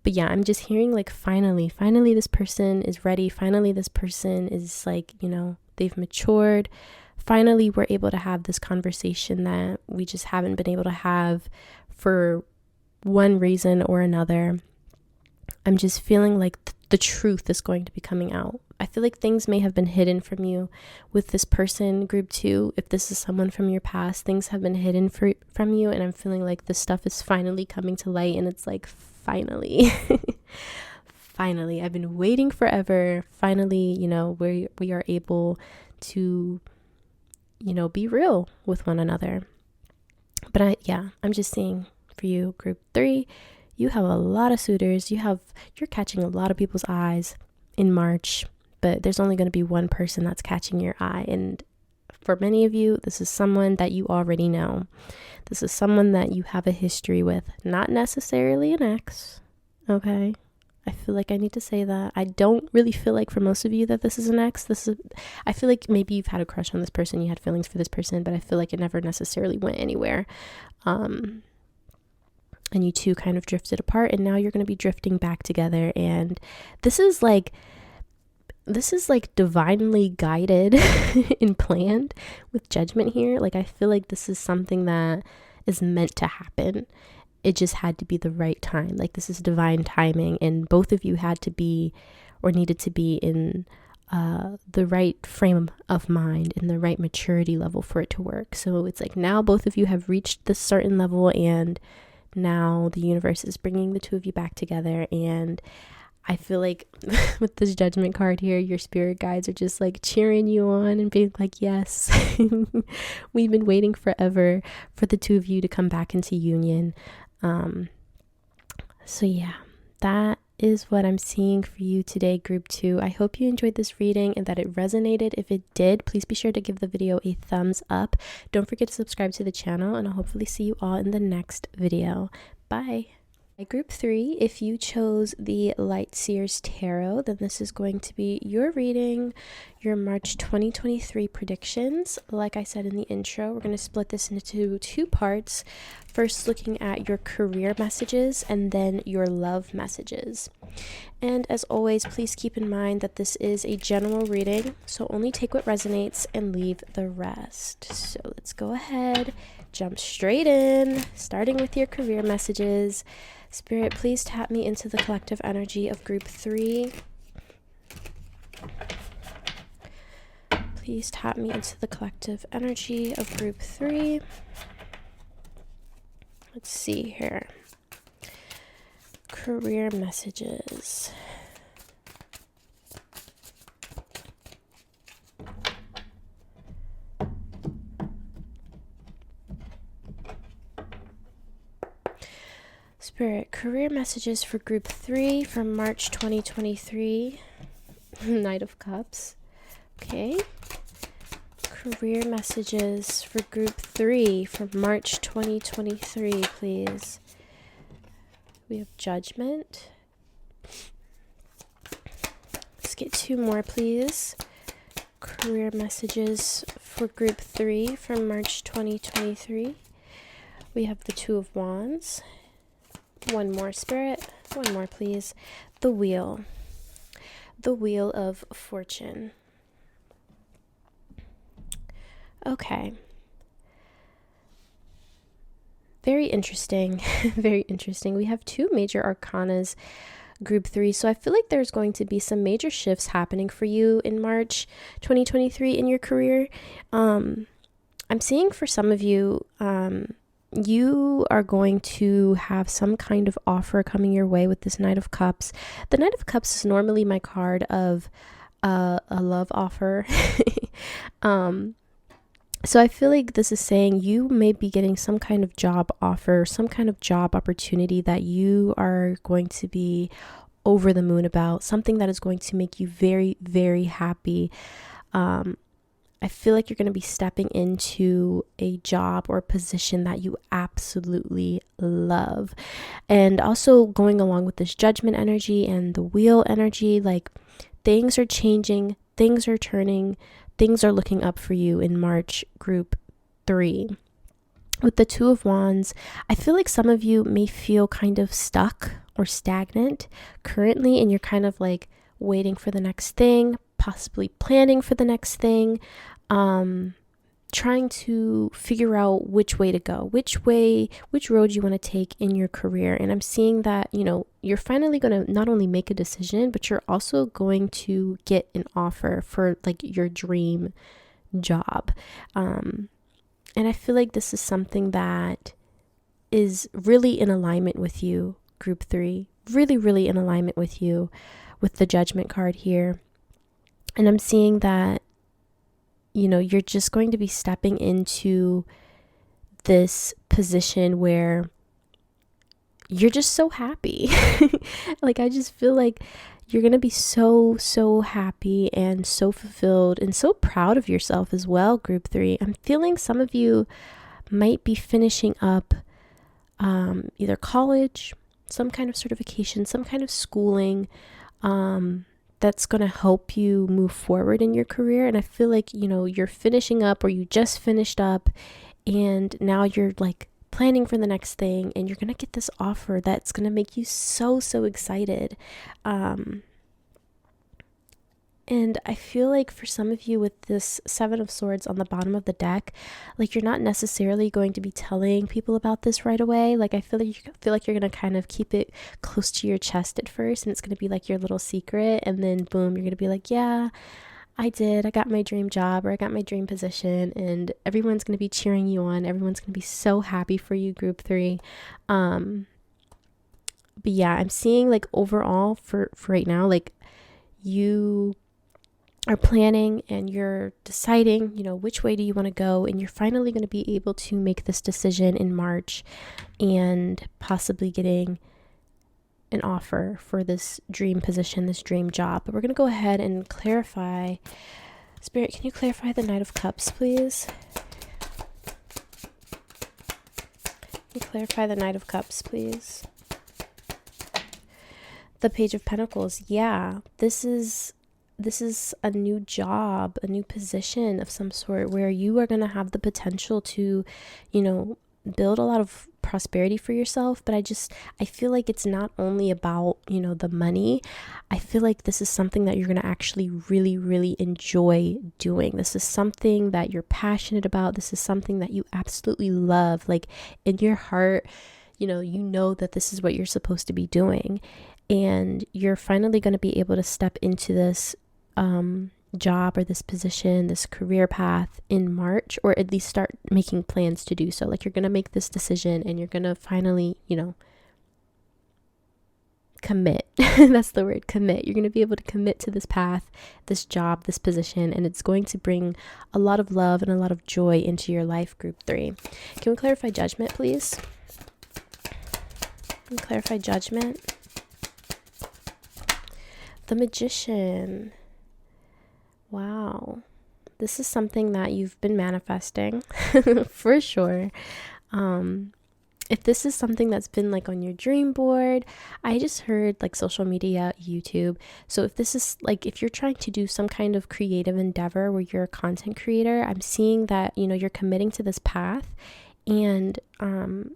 yeah, I'm just hearing like, finally this person is ready. Finally, this person is like, they've matured. Finally, we're able to have this conversation that we just haven't been able to have for one reason or another. I'm just feeling like the truth is going to be coming out. I feel like things may have been hidden from you with this person, group 2. If this is someone from your past, things have been hidden from you. And I'm feeling like this stuff is finally coming to light. And it's like, finally, finally, I've been waiting forever. Finally, we are able to, be real with one another. But I'm just seeing for you, group 3, you have a lot of suitors. You're catching a lot of people's eyes in March, but there's only going to be one person that's catching your eye. And for many of you, this is someone that you already know. This is someone that you have a history with, not necessarily an ex. Okay. I feel like I need to say that. I don't really feel like for most of you that this is an ex. I feel like maybe you've had a crush on this person, you had feelings for this person, but I feel like it never necessarily went anywhere. And you two kind of drifted apart, and now you're going to be drifting back together. And this is like divinely guided and planned with Judgment here. Like, I feel like this is something that is meant to happen. It just had to be the right time. Like, this is divine timing, and both of you had to be or needed to be in the right frame of mind and the right maturity level for it to work. So it's like now both of you have reached this certain level, and now the universe is bringing the two of you back together. And I feel like with this Judgment card here, your spirit guides are just like cheering you on and being like, yes, we've been waiting forever for the two of you to come back into union. So yeah, that is what I'm seeing for you today, group 2. I hope you enjoyed this reading and that it resonated. If it did, please be sure to give the video a thumbs up. Don't forget to subscribe to the channel, and I'll hopefully see you all in the next video. Bye. Group 3, if you chose the Light Seers Tarot, then this is going to be your reading, your March 2023 predictions. Like I said in the intro, we're going to split this into 2 parts. First, looking at your career messages and then your love messages. And as always, please keep in mind that this is a general reading, so only take what resonates and leave the rest. So let's go ahead, jump straight in, starting with your career messages. Spirit, please tap me into the collective energy of group 3. Please tap me into the collective energy of group 3. Let's see here. Career messages. Spirit, career messages for group 3 for March 2023. Knight of Cups. Okay. Career messages for group 3 for March 2023, please. We have Judgment. Let's get 2 more, please. Career messages for group 3 for March 2023. We have the 2 of Wands. 1 more, Spirit. 1 more, please. The Wheel. The Wheel of Fortune. Okay. Very interesting. Very interesting. We have 2 major arcanas, group 3. So I feel like there's going to be some major shifts happening for you in March 2023 in your career. I'm seeing for some of you, you are going to have some kind of offer coming your way with this Knight of Cups. The Knight of Cups is normally my card of a love offer. So I feel like this is saying you may be getting some kind of job offer, some kind of job opportunity that you are going to be over the moon about, something that is going to make you very, very happy. I feel like you're going to be stepping into a job or a position that you absolutely love. And also going along with this Judgment energy and the Wheel energy, like things are changing, things are turning, things are looking up for you in March, group 3. With the 2 of Wands, I feel like some of you may feel kind of stuck or stagnant currently, and you're kind of like waiting for the next thing, possibly planning for the next thing, trying to figure out which way to go, which road you want to take in your career. And I'm seeing that, you know, you're finally going to not only make a decision, but you're also going to get an offer for like your dream job. And I feel like this is something that is really in alignment with you, group 3, really, really in alignment with you with the Judgment card here. And I'm seeing that, you know, you're just going to be stepping into this position where you're just so happy. Like, I just feel like you're going to be so, so happy and so fulfilled and so proud of yourself as well, group 3. I'm feeling some of you might be finishing up either college, some kind of certification, some kind of schooling, that's going to help you move forward in your career. And I feel like, you know, you're finishing up or you just finished up and now you're like planning for the next thing and you're going to get this offer that's going to make you so, so excited. And And I feel like for some of you with this Seven of Swords on the bottom of the deck, like you're not necessarily going to be telling people about this right away. Like I feel like you're going to kind of keep it close to your chest at first, and it's going to be like your little secret, and then boom, you're going to be like, yeah, I got my dream job, or I got my dream position, and everyone's going to be cheering you on. Everyone's going to be so happy for you, group 3. But yeah, I'm seeing like overall for right now, like you are planning and you're deciding, which way do you want to go, and you're finally going to be able to make this decision in March and possibly getting an offer for this dream position, this dream job. But we're going to go ahead and clarify. Spirit, can you clarify the Knight of Cups, please? Can you clarify the Knight of Cups, please? The Page of Pentacles. Yeah, this is a new job, a new position of some sort where you are going to have the potential to, build a lot of prosperity for yourself. But I feel like it's not only about, the money. I feel like this is something that you're going to actually really, really enjoy doing. This is something that you're passionate about. This is something that you absolutely love. Like in your heart, you know that this is what you're supposed to be doing. And you're finally going to be able to step into this job or this position, this career path in March, or at least start making plans to do so. Like you're going to make this decision and you're going to finally, commit. That's the word, commit. You're going to be able to commit to this path, this job, this position, and it's going to bring a lot of love and a lot of joy into your life, group 3. Can we clarify Judgment, please? Can we clarify Judgment? The Magician. Wow. This is something that you've been manifesting for sure. If this is something that's been like on your dream board, I just heard like social media, YouTube. So if this is like, if you're trying to do some kind of creative endeavor where you're a content creator, I'm seeing that, you're committing to this path, and you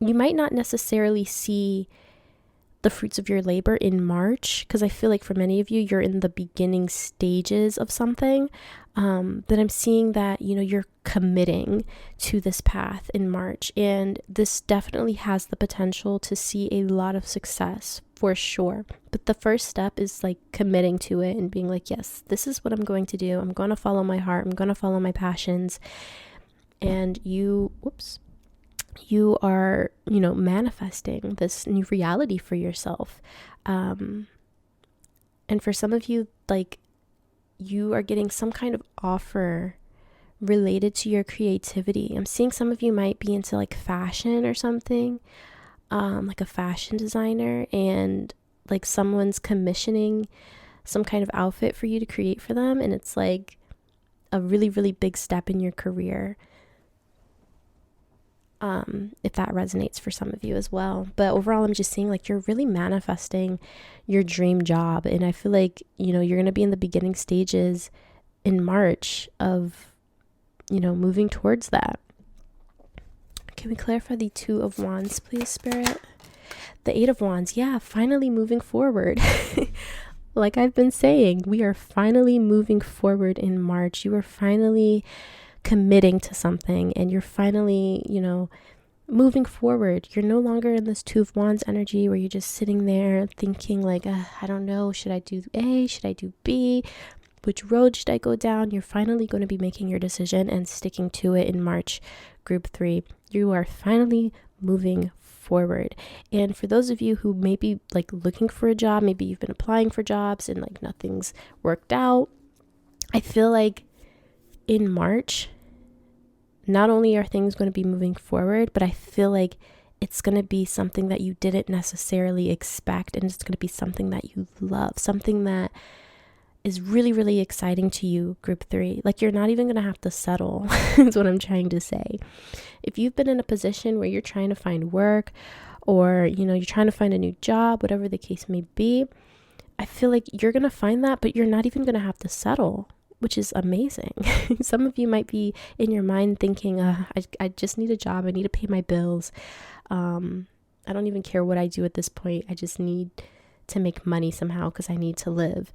might not necessarily see the fruits of your labor in March, because I feel like for many of you, you're in the beginning stages of something. But I'm seeing that, you're committing to this path in March, and this definitely has the potential to see a lot of success for sure. But the first step is like committing to it and being like, yes, this is what I'm going to do. I'm going to follow my heart. I'm going to follow my passions. And you are, manifesting this new reality for yourself. And for some of you, like, you are getting some kind of offer related to your creativity. I'm seeing some of you might be into like fashion or something, like a fashion designer, and like someone's commissioning some kind of outfit for you to create for them. And it's like a really, really big step in your career. If that resonates for some of you as well. But overall, I'm just seeing like you're really manifesting your dream job. And I feel like, you're going to be in the beginning stages in March of, moving towards that. Can we clarify the Two of Wands, please, Spirit? The Eight of Wands. Yeah, finally moving forward. Like I've been saying, we are finally moving forward in March. You are finally committing to something, and you're finally, moving forward. You're no longer in this Two of Wands energy where you're just sitting there thinking like, I don't know, should I do A? Should I do B? Which road should I go down? You're finally going to be making your decision and sticking to it in March, group 3. You are finally moving forward. And for those of you who may be like looking for a job, maybe you've been applying for jobs and like nothing's worked out, I feel like in March, not only are things going to be moving forward, but I feel like it's going to be something that you didn't necessarily expect, and it's going to be something that you love, something that is really, really exciting to you, group 3. Like you're not even going to have to settle, is what I'm trying to say. If you've been in a position where you're trying to find work, or, you're trying to find a new job, whatever the case may be, I feel like you're going to find that, but you're not even going to have to settle, which is amazing. Some of you might be in your mind thinking, I just need a job. I need to pay my bills. I don't even care what I do at this point. I just need to make money somehow because I need to live.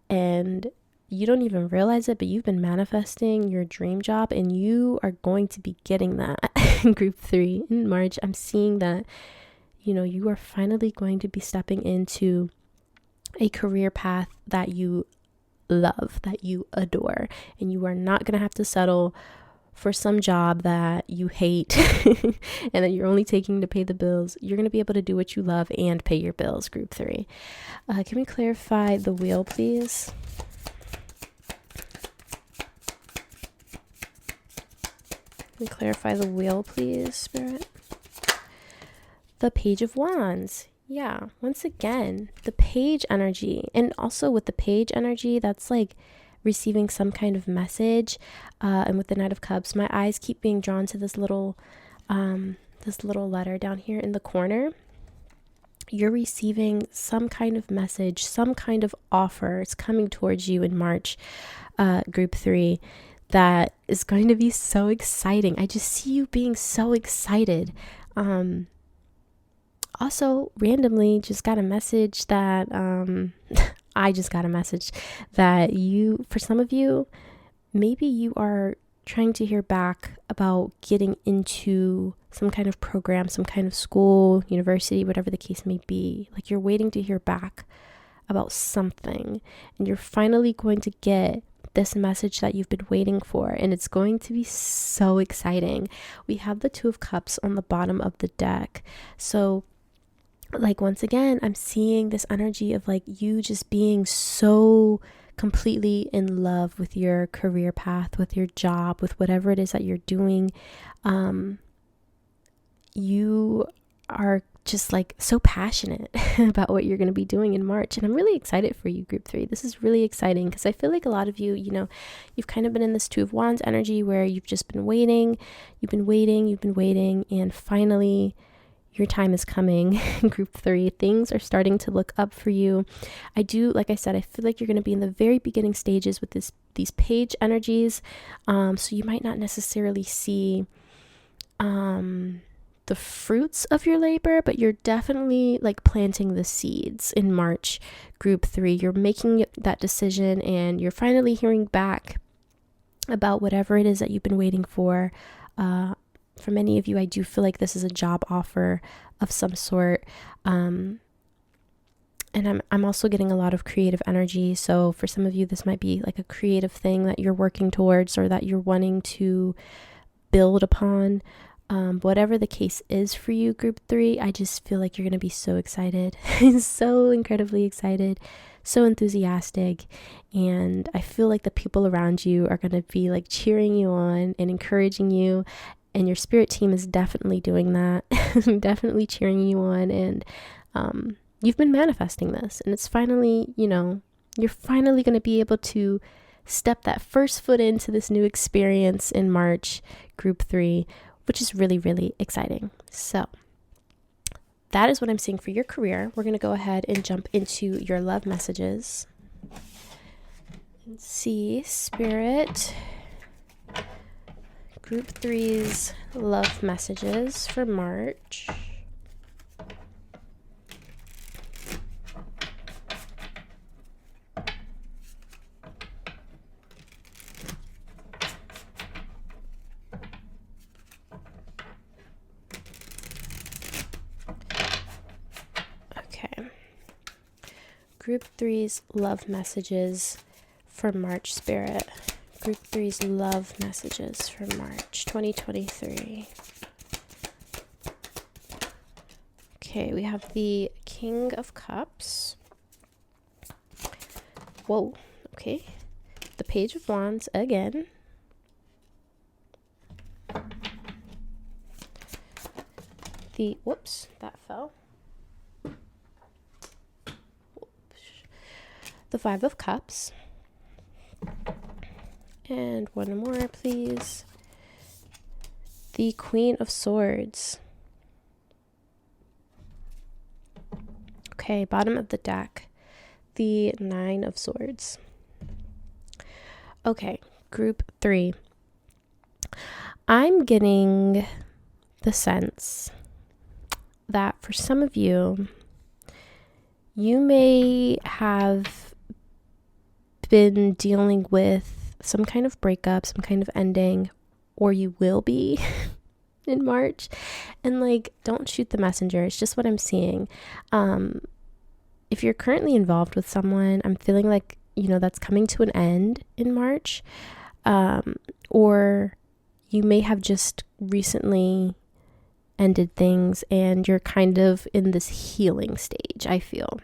and you don't even realize it, but you've been manifesting your dream job, and you are going to be getting that in group 3 in March. I'm seeing that, you are finally going to be stepping into a career path that you love, that you adore, and you are not going to have to settle for some job that you hate and that you're only taking to pay the bills. You're going to be able to do what you love and pay your bills, group 3. Can we clarify the wheel, please? Can we clarify the wheel, please, Spirit? The Page of Wands. Yeah, once again, the page energy. And also with the page energy, that's like receiving some kind of message. And with the Knight of Cups, my eyes keep being drawn to this little letter down here in the corner. You're receiving some kind of message, some kind of offer. It's coming towards you in March, group 3. That is going to be so exciting. I just see you being so excited. Also, randomly, just got a message that I just got a message that for some of you, maybe you are trying to hear back about getting into some kind of program, some kind of school, university, whatever the case may be. Like you're waiting to hear back about something, and you're finally going to get this message that you've been waiting for, and it's going to be so exciting. We have the Two of Cups on the bottom of the deck. So like, once again, I'm seeing this energy of like you just being so completely in love with your career path, with your job, with whatever it is that you're doing. You are just like so passionate about what you're going to be doing in March. And I'm really excited for you, group 3. This is really exciting because I feel like a lot of you, you've kind of been in this Two of Wands energy where you've just been waiting, and finally your time is coming. Group 3, things are starting to look up for you. Like I said, I feel like you're going to be in the very beginning stages with these page energies. So you might not necessarily see the fruits of your labor, but you're definitely like planting the seeds in March, group 3. You're making that decision, and you're finally hearing back about whatever it is that you've been waiting for. For many of you, I do feel like this is a job offer of some sort. And I'm also getting a lot of creative energy. So for some of you, this might be like a creative thing that you're working towards or that you're wanting to build upon. Whatever the case is for you, group 3, I just feel like you're going to be so excited, so incredibly excited, so enthusiastic. And I feel like the people around you are going to be like cheering you on and encouraging you. And your spirit team is definitely doing that, definitely cheering you on. And you've been manifesting this, and it's finally, you're finally going to be able to step that first foot into this new experience in March, group 3, which is really, really exciting. So that is what I'm seeing for your career. We're going to go ahead and jump into your love messages and see, Spirit, group 3's love messages for March. Okay. Group 3's love messages for March, Spirit. Group 3's love messages for March 2023. Okay, we have the King of Cups. Whoa, okay. The Page of Wands again. Whoops, that fell. The Five of Cups. And one more, please. The Queen of Swords. Okay, bottom of the deck. The Nine of Swords. Okay, group 3. I'm getting the sense that for some of you, you may have been dealing with some kind of breakup, some kind of ending, or you will be in March. And like, don't shoot the messenger. It's just what I'm seeing. If you're currently involved with someone, I'm feeling like, that's coming to an end in March. Or you may have just recently ended things and you're kind of in this healing stage, I feel.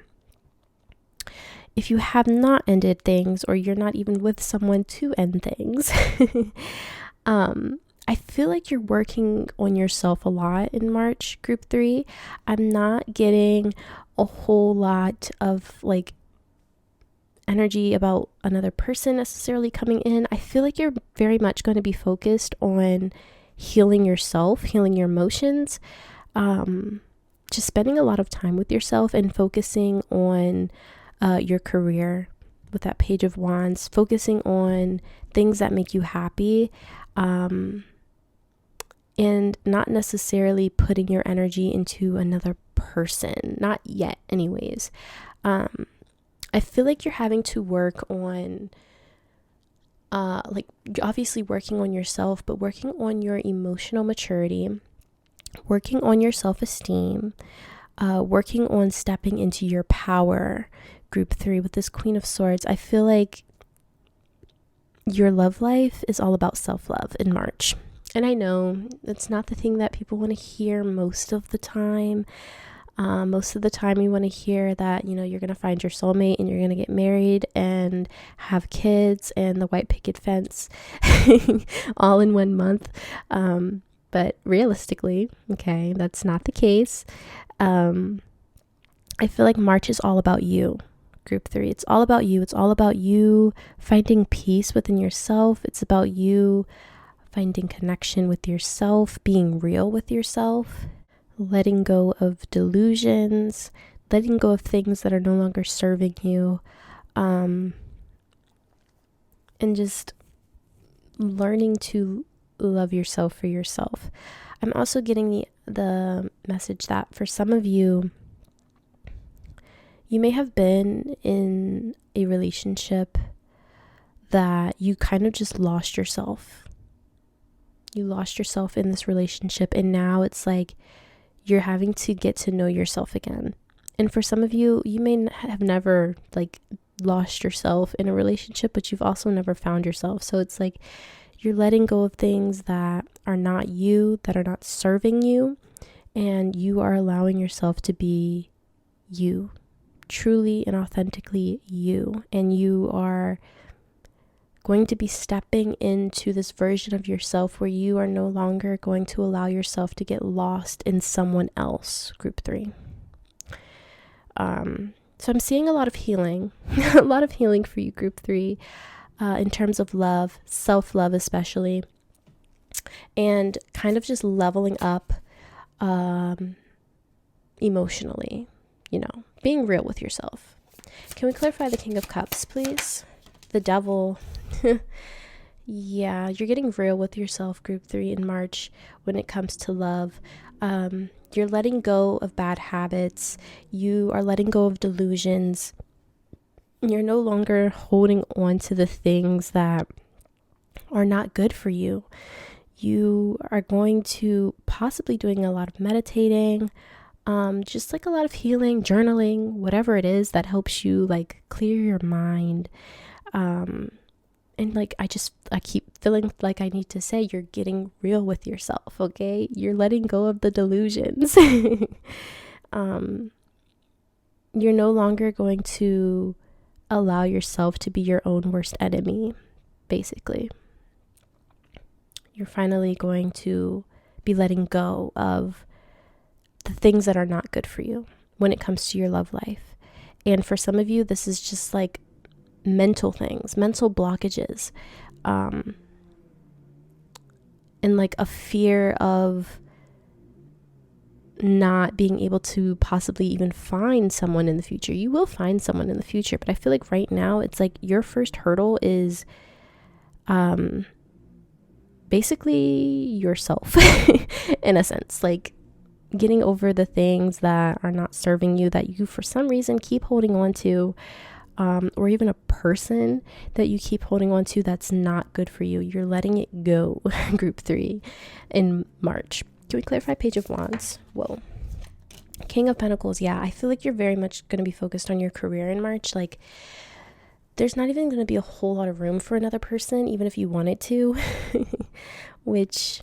If you have not ended things, or you're not even with someone to end things, I feel like you're working on yourself a lot in March, group 3. I'm not getting a whole lot of like energy about another person necessarily coming in. I feel like you're very much going to be focused on healing yourself, healing your emotions, just spending a lot of time with yourself and focusing on your career with that Page of Wands, focusing on things that make you happy, and not necessarily putting your energy into another person, not yet anyways. I feel like you're having to work on like obviously working on yourself, but working on your emotional maturity, working on your self-esteem, working on stepping into your power. Group 3 with this Queen of Swords. I feel like your love life is all about self-love in March. And I know it's not the thing that people want to hear most of the time. Most of the time we want to hear that, you're going to find your soulmate and you're going to get married and have kids and the white picket fence all in 1 month. But realistically, okay, that's not the case. I feel like March is all about you. Group 3. It's all about you. It's all about you finding peace within yourself. It's about you finding connection with yourself, being real with yourself, letting go of delusions, letting go of things that are no longer serving you, and just learning to love yourself for yourself. I'm also getting the message that for some of you, you may have been in a relationship that you kind of just lost yourself. You lost yourself in this relationship, and now it's like you're having to get to know yourself again. And for some of you, you may have never like lost yourself in a relationship, but you've also never found yourself. So it's like you're letting go of things that are not you, that are not serving you, and you are allowing yourself to be you. Truly and authentically you, and you are going to be stepping into this version of yourself where you are no longer going to allow yourself to get lost in someone else. Group 3. So I'm seeing a lot of healing, a lot of healing for you, group 3, in terms of love, self-love especially, and kind of just leveling up emotionally. Being real with yourself. Can we clarify the King of Cups, please? The Devil. Yeah, you're getting real with yourself, group 3, in March when it comes to love. You're letting go of bad habits. You are letting go of delusions. You're no longer holding on to the things that are not good for you. You are going to possibly doing a lot of meditating, just like a lot of healing, journaling, whatever it is that helps you like clear your mind. And like, I keep feeling like I need to say, you're getting real with yourself. Okay. You're letting go of the delusions. You're no longer going to allow yourself to be your own worst enemy. Basically, you're finally going to be letting go of the things that are not good for you when it comes to your love life. And for some of you, this is just like mental things, mental blockages, and like a fear of not being able to possibly even find someone in the future. You will find someone in the future, but I feel like right now it's like your first hurdle is basically yourself in a sense, like getting over the things that are not serving you, that you for some reason keep holding on to, or even a person that you keep holding on to that's not good for you. You're letting it go, group 3, in March. Can we clarify Page of Wands? Whoa. King of Pentacles. Yeah, I feel like you're very much going to be focused on your career in March. Like, there's not even going to be a whole lot of room for another person, even if you wanted to, which,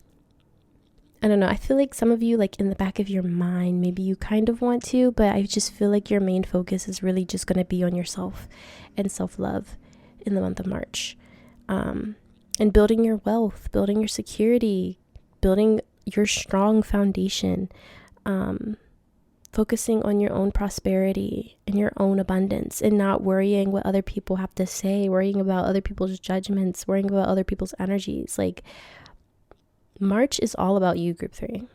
I don't know. I feel like some of you, like in the back of your mind, maybe you kind of want to, but I just feel like your main focus is really just going to be on yourself and self-love in the month of March. And building your wealth, building your security, building your strong foundation, focusing on your own prosperity and your own abundance, and not worrying what other people have to say, worrying about other people's judgments, worrying about other people's energies. Like, March is all about you, group 3,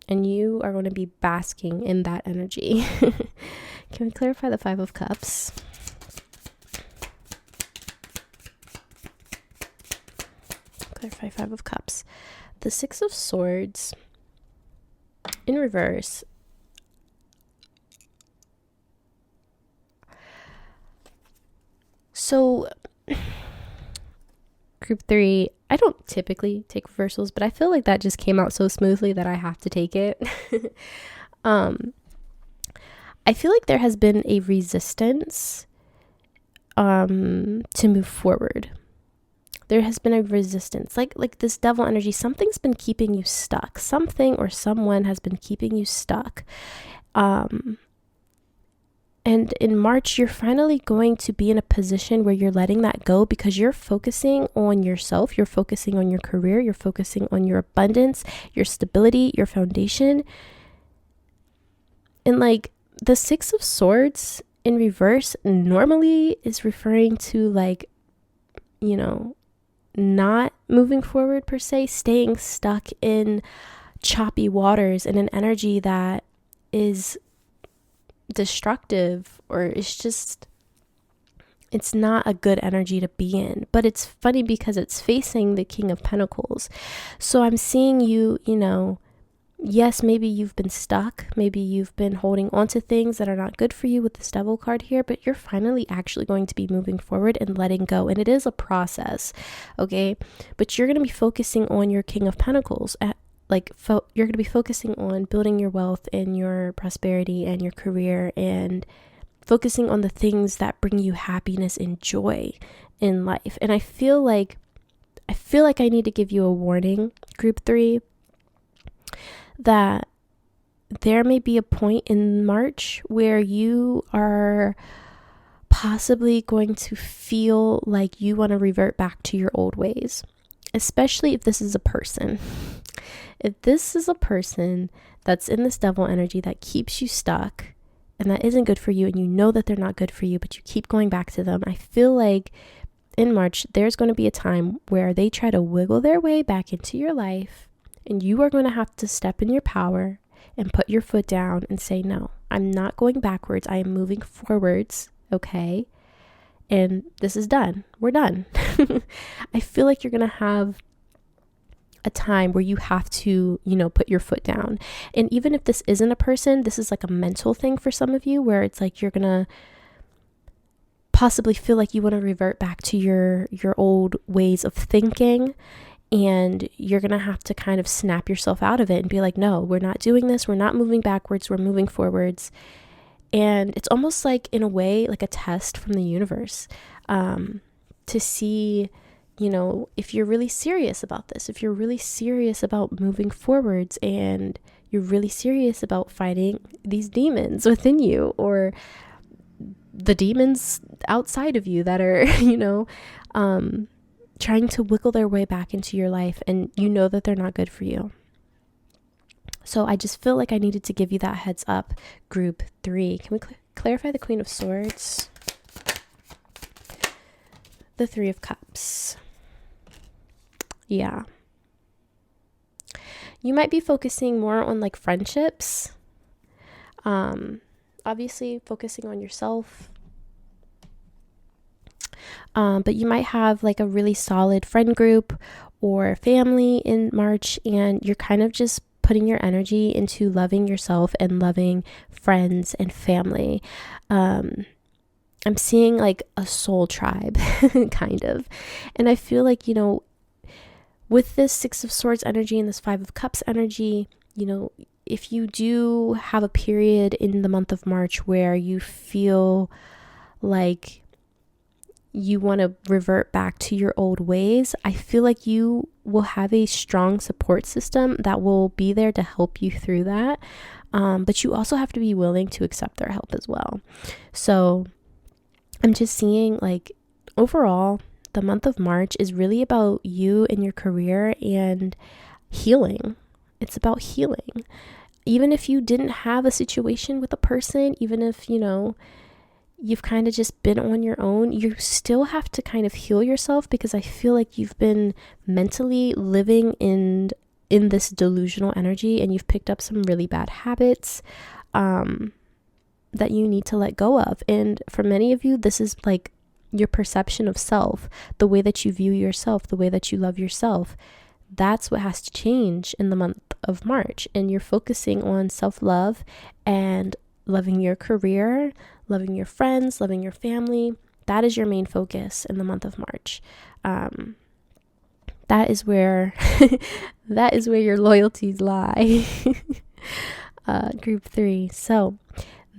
and you are going to be basking in that energy. Can we clarify the 5 of Cups? Clarify 5 of Cups. The 6 of Swords in reverse. So, group 3, I don't typically take reversals, but I feel like that just came out so smoothly that I have to take it. I feel like there has been a resistance to move forward. There has been a resistance, like this devil energy. Something's been keeping you stuck. Something or someone has been keeping you stuck. And in March, you're finally going to be in a position where you're letting that go, because you're focusing on yourself. You're focusing on your career. You're focusing on your abundance, your stability, your foundation. And like the 6 of Swords in reverse normally is referring to, like, you know, not moving forward per se, staying stuck in choppy waters in an energy that is destructive, or it's not a good energy to be in. But it's funny because it's facing the King of Pentacles. So I'm seeing you, you know, yes, maybe you've been stuck, maybe you've been holding on to things that are not good for you with this Devil card here, but you're finally actually going to be moving forward and letting go. And it is a process, okay? But you're going to be focusing on your King of Pentacles you're going to be focusing on building your wealth and your prosperity and your career, and focusing on the things that bring you happiness and joy in life. And I feel like I need to give you a warning, group 3, that there may be a point in March where you are possibly going to feel like you want to revert back to your old ways, especially if this is a person. If this is a person that's in this devil energy that keeps you stuck and that isn't good for you, and you know that they're not good for you, but you keep going back to them, I feel like in March, there's going to be a time where they try to wiggle their way back into your life, and you are going to have to step in your power and put your foot down and say, no, I'm not going backwards. I am moving forwards, okay? And this is done. We're done. I feel like you're going to have a time where you have to, you know, put your foot down. And even if this isn't a person, this is like a mental thing for some of you, where it's like you're gonna possibly feel like you want to revert back to your old ways of thinking, and you're gonna have to kind of snap yourself out of it and be like, no, we're not doing this. We're not moving backwards. We're moving forwards. And it's almost like, in a way, like a test from the universe, to see, you know, if you're really serious about this, if you're really serious about moving forwards, and you're really serious about fighting these demons within you, or the demons outside of you that are, you know, trying to wiggle their way back into your life, and you know that they're not good for you. So I just feel like I needed to give you that heads up, group 3. Can we clarify the Queen of Swords? The 3 of Cups. Yeah. You might be focusing more on like friendships. Obviously focusing on yourself. But you might have like a really solid friend group or family in March, and you're kind of just putting your energy into loving yourself and loving friends and family. I'm seeing like a soul tribe kind of. And I feel like, with this Six of Swords energy and this Five of Cups energy, if you do have a period in the month of March where you feel like you want to revert back to your old ways, I feel like you will have a strong support system that will be there to help you through that. But you also have to be willing to accept their help as well. So I'm just seeing like overall, the month of March is really about you and your career and healing. It's about healing. Even if you didn't have a situation with a person, even if, you've kind of just been on your own, you still have to kind of heal yourself, because I feel like you've been mentally living in this delusional energy, and you've picked up some really bad habits that you need to let go of. And for many of you, this is like your perception of self, the way that you view yourself, the way that you love yourself. That's what has to change in the month of March. And you're focusing on self-love and loving your career, loving your friends, loving your family. That is your main focus in the month of March. That is where your loyalties lie. Group 3. So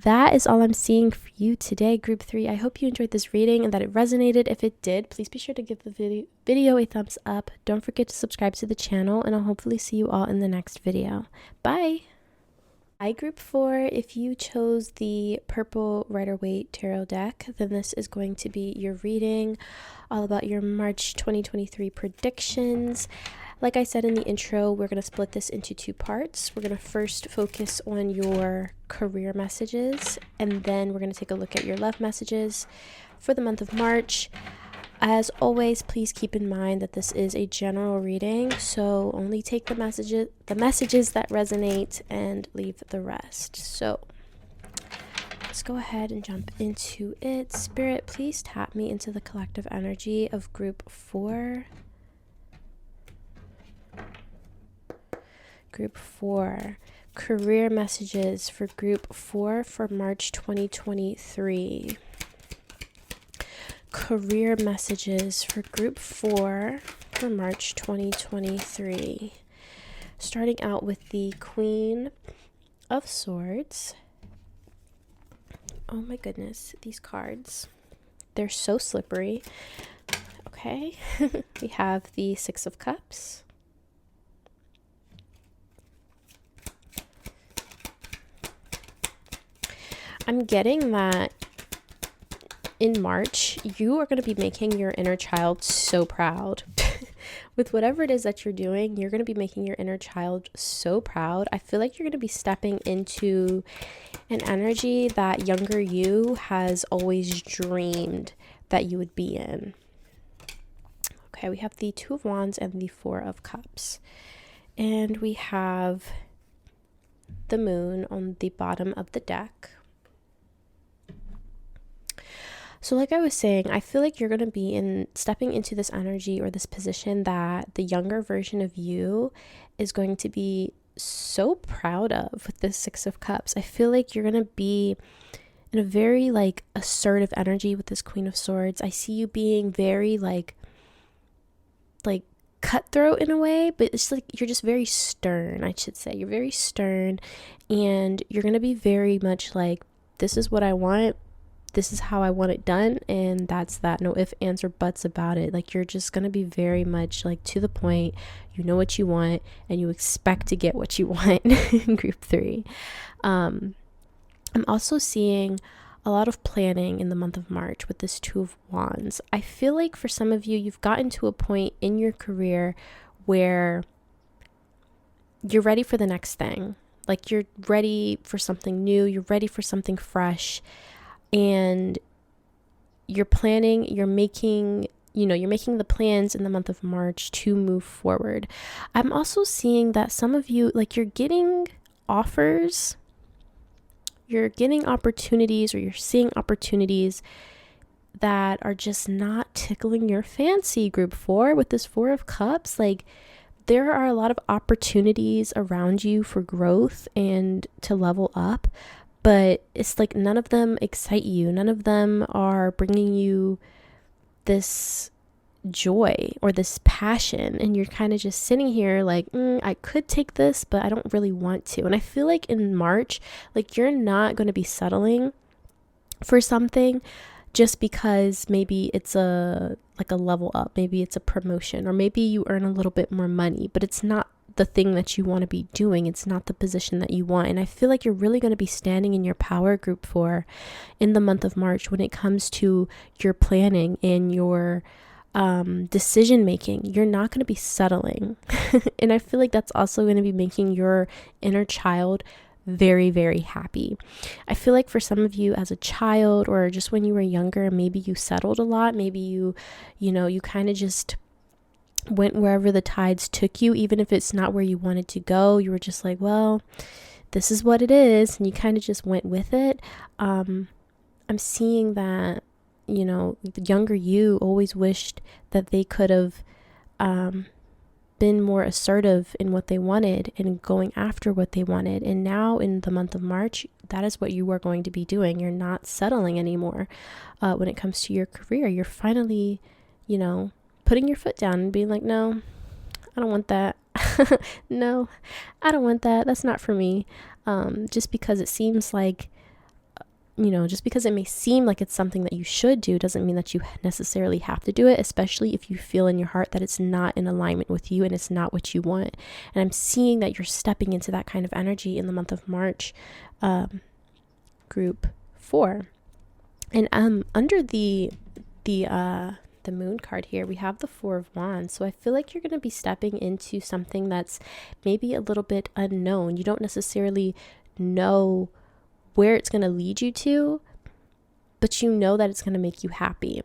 that is all I'm seeing for you today, Group 3. I hope you enjoyed this reading and that it resonated. If it did, please be sure to give the video a thumbs up. Don't forget to subscribe to the channel, and I'll hopefully see you all in the next video. Bye! Hi, Group 4. If you chose the Purple Rider-Waite Tarot deck, then this is going to be your reading, all about your March 2023 predictions. Like I said in the intro, we're going to split this into 2 parts. We're going to first focus on your career messages, and then we're going to take a look at your love messages for the month of March. As always, please keep in mind that this is a general reading, so only take the messages that resonate and leave the rest. So let's go ahead and jump into it. Spirit, please tap me into the collective energy of Group 4. Group 4. Career messages for Group 4 for March 2023. Career messages for Group 4 for March 2023. Starting out with the Queen of Swords. Oh my goodness, these cards. They're so slippery. Okay. We have the Six of Cups. I'm getting that in March, you are going to be making your inner child so proud. With whatever it is that you're doing, you're going to be making your inner child so proud. I feel like you're going to be stepping into an energy that younger you has always dreamed that you would be in. Okay, we have the Two of Wands and the Four of Cups. And we have the Moon on the bottom of the deck. So like I was saying, I feel like you're going to be stepping into this energy or this position that the younger version of you is going to be so proud of with this Six of Cups. I feel like you're going to be in a very like assertive energy with this Queen of Swords. I see you being very like cutthroat in a way, but it's like you're just very stern, I should say. You're very stern, and you're going to be very much like, this is what I want. This is how I want it done, and that's that. No ifs, ands, or buts about it. Like, you're just going to be very much like to the point. You know what you want, and you expect to get what you want in Group 3. I'm also seeing a lot of planning in the month of March with this Two of Wands. I feel like for some of you, you've gotten to a point in your career where you're ready for the next thing. Like, you're ready for something new. You're ready for something fresh. And you're planning, you're making the plans in the month of March to move forward. I'm also seeing that some of you, like, you're getting offers, you're getting opportunities, or you're seeing opportunities that are just not tickling your fancy, Group 4, with this Four of Cups. Like, there are a lot of opportunities around you for growth and to level up, but it's like none of them excite you. None of them are bringing you this joy or this passion, and you're kind of just sitting here like, I could take this, but I don't really want to. And I feel like in March, like you're not going to be settling for something just because maybe it's a level up, maybe it's a promotion, or maybe you earn a little bit more money, but it's not the thing that you want to be doing. It's not the position that you want. And I feel like you're really going to be standing in your power, group 4, in the month of March when it comes to your planning and your decision making. You're not going to be settling. And I feel like that's also going to be making your inner child very, very happy. I feel like for some of you as a child, or just when you were younger, maybe you settled a lot. Maybe you kind of just went wherever the tides took you, even if it's not where you wanted to go. You were just like, well, this is what it is, and you kind of just went with it. I'm seeing that, the younger you always wished that they could have been more assertive in what they wanted and going after what they wanted. And now in the month of March, that is what you are going to be doing. You're not settling anymore when it comes to your career. You're finally, putting your foot down and being like, no, I don't want that. No, I don't want that. That's not for me. Just because it seems like, just because it may seem like it's something that you should do doesn't mean that you necessarily have to do it, especially if you feel in your heart that it's not in alignment with you and it's not what you want. And I'm seeing that you're stepping into that kind of energy in the month of March, group 4. And under the moon card here, we have the 4 of Wands. So I feel like you're going to be stepping into something that's maybe a little bit unknown. You don't necessarily know where it's going to lead you to, but you know that it's going to make you happy.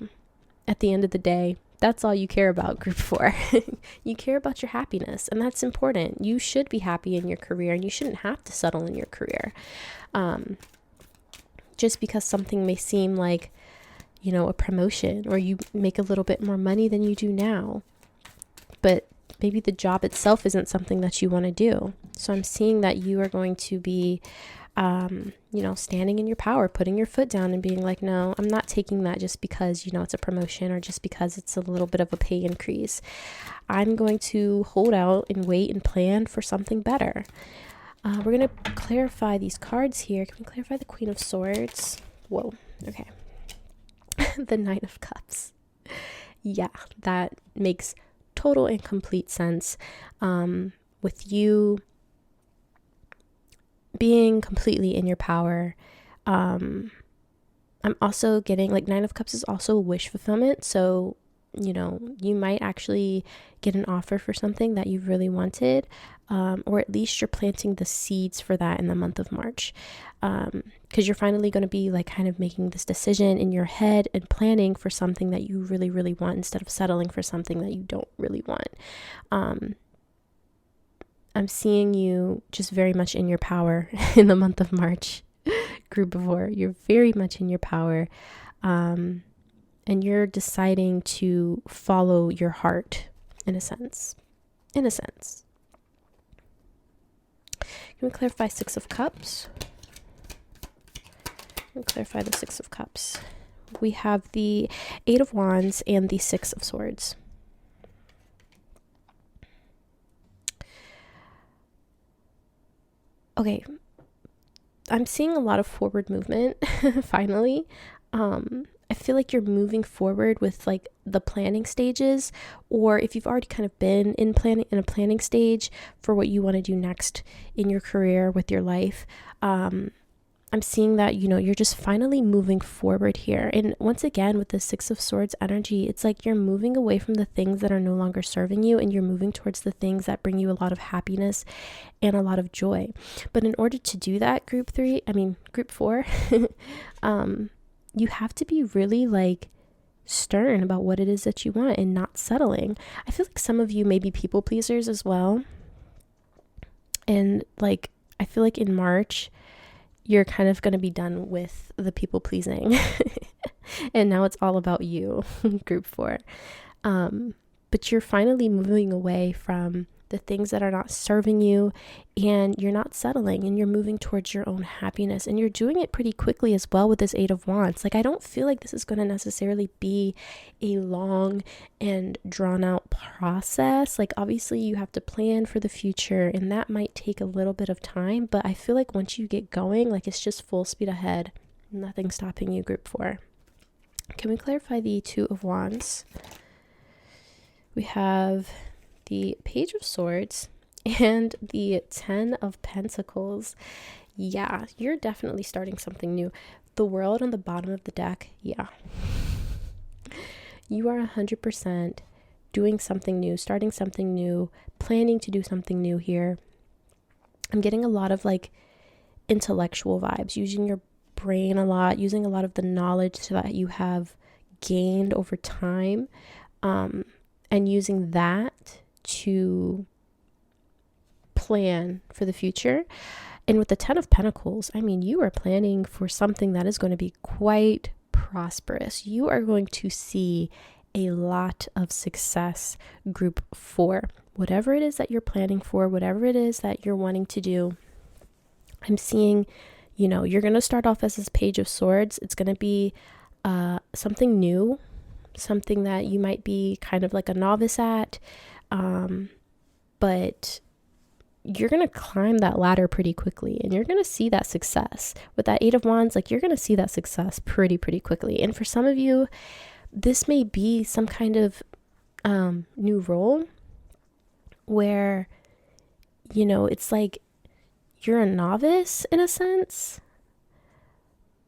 At the end of the day, that's all you care about, group 4. You care about your happiness, and that's important. You should be happy in your career, and you shouldn't have to settle in your career. Just because something may seem like, a promotion, or you make a little bit more money than you do now, but maybe the job itself isn't something that you want to do. So I'm seeing that you are going to be standing in your power, putting your foot down and being like, no, I'm not taking that just because, it's a promotion or just because it's a little bit of a pay increase. I'm going to hold out and wait and plan for something better. We're going to clarify these cards here. Can we clarify the Queen of Swords? Whoa. Okay. The Knight of Cups. Yeah, that makes total and complete sense. With you being completely in your power. I'm also getting like Nine of Cups is also wish fulfillment. So, you might actually get an offer for something that you really wanted, or at least you're planting the seeds for that in the month of March, because you're finally going to be like kind of making this decision in your head and planning for something that you really, really want instead of settling for something that you don't really want. I'm seeing you just very much in your power in the month of March, group of 4. You're very much in your power. And you're deciding to follow your heart in a sense. Can we clarify Six of Cups? Let me clarify the Six of Cups. We have the 8 of Wands and the 6 of Swords. Okay, I'm seeing a lot of forward movement, finally. I feel like you're moving forward with like the planning stages, or if you've already kind of been in a planning stage for what you want to do next in your career with your life. I'm seeing that, you're just finally moving forward here. And once again, with the 6 of Swords energy, it's like you're moving away from the things that are no longer serving you, and you're moving towards the things that bring you a lot of happiness and a lot of joy. But in order to do that, group 4, you have to be really like stern about what it is that you want and not settling. I feel like some of you may be people pleasers as well. And like, I feel like in March, you're kind of going to be done with the people pleasing. And now it's all about you, group 4. But you're finally moving away from the things that are not serving you, and you're not settling, and you're moving towards your own happiness, and you're doing it pretty quickly as well with this Eight of Wands. Like, I don't feel like this is going to necessarily be a long and drawn out process. Like, obviously you have to plan for the future, and that might take a little bit of time, but I feel like once you get going, like, it's just full speed ahead. Nothing stopping you, group 4. Can we clarify the Two of Wands? We have the Page of Swords and the 10 of Pentacles. Yeah, you're definitely starting something new. The World on the bottom of the deck, yeah. You are 100% doing something new, starting something new, planning to do something new here. I'm getting a lot of like intellectual vibes, using your brain a lot, using a lot of the knowledge that you have gained over time, and using that to plan for the future. And with the 10 of Pentacles, I mean, you are planning for something that is going to be quite prosperous. You are going to see a lot of success, group 4. Whatever it is that you're planning for, whatever it is that you're wanting to do, I'm seeing, you know, you're going to start off as this Page of Swords. It's going to be something new, something that you might be kind of like a novice at, but you're going to climb that ladder pretty quickly, and you're going to see that success. With that Eight of Wands, like, you're going to see that success pretty quickly. And for some of you, this may be some kind of new role where, you know, it's like you're a novice in a sense,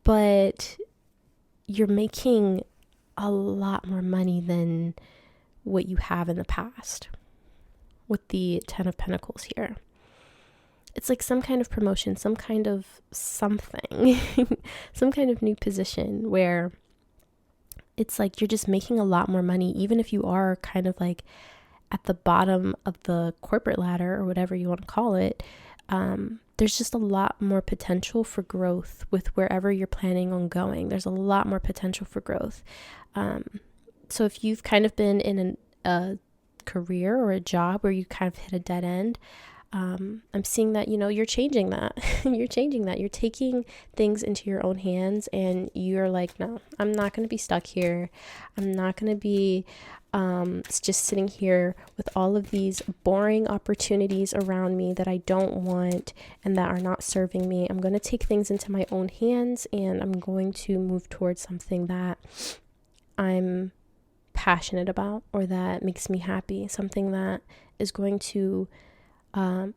but you're making a lot more money than what you have in the past with the 10 of Pentacles here. It's like some kind of promotion, some kind of something, some kind of new position where it's like you're just making a lot more money, even if you are kind of like at the bottom of the corporate ladder or whatever you want to call it. There's just a lot more potential for growth with wherever you're planning on going. There's a lot more potential for growth. So if you've kind of been in a career or a job where you kind of hit a dead end, I'm seeing that, you know, you're changing that. You're changing that. You're taking things into your own hands, and you're like, no, I'm not going to be stuck here. I'm not going to be just sitting here with all of these boring opportunities around me that I don't want and that are not serving me. I'm going to take things into my own hands, and I'm going to move towards something that I'm passionate about, or that makes me happy, something that is going to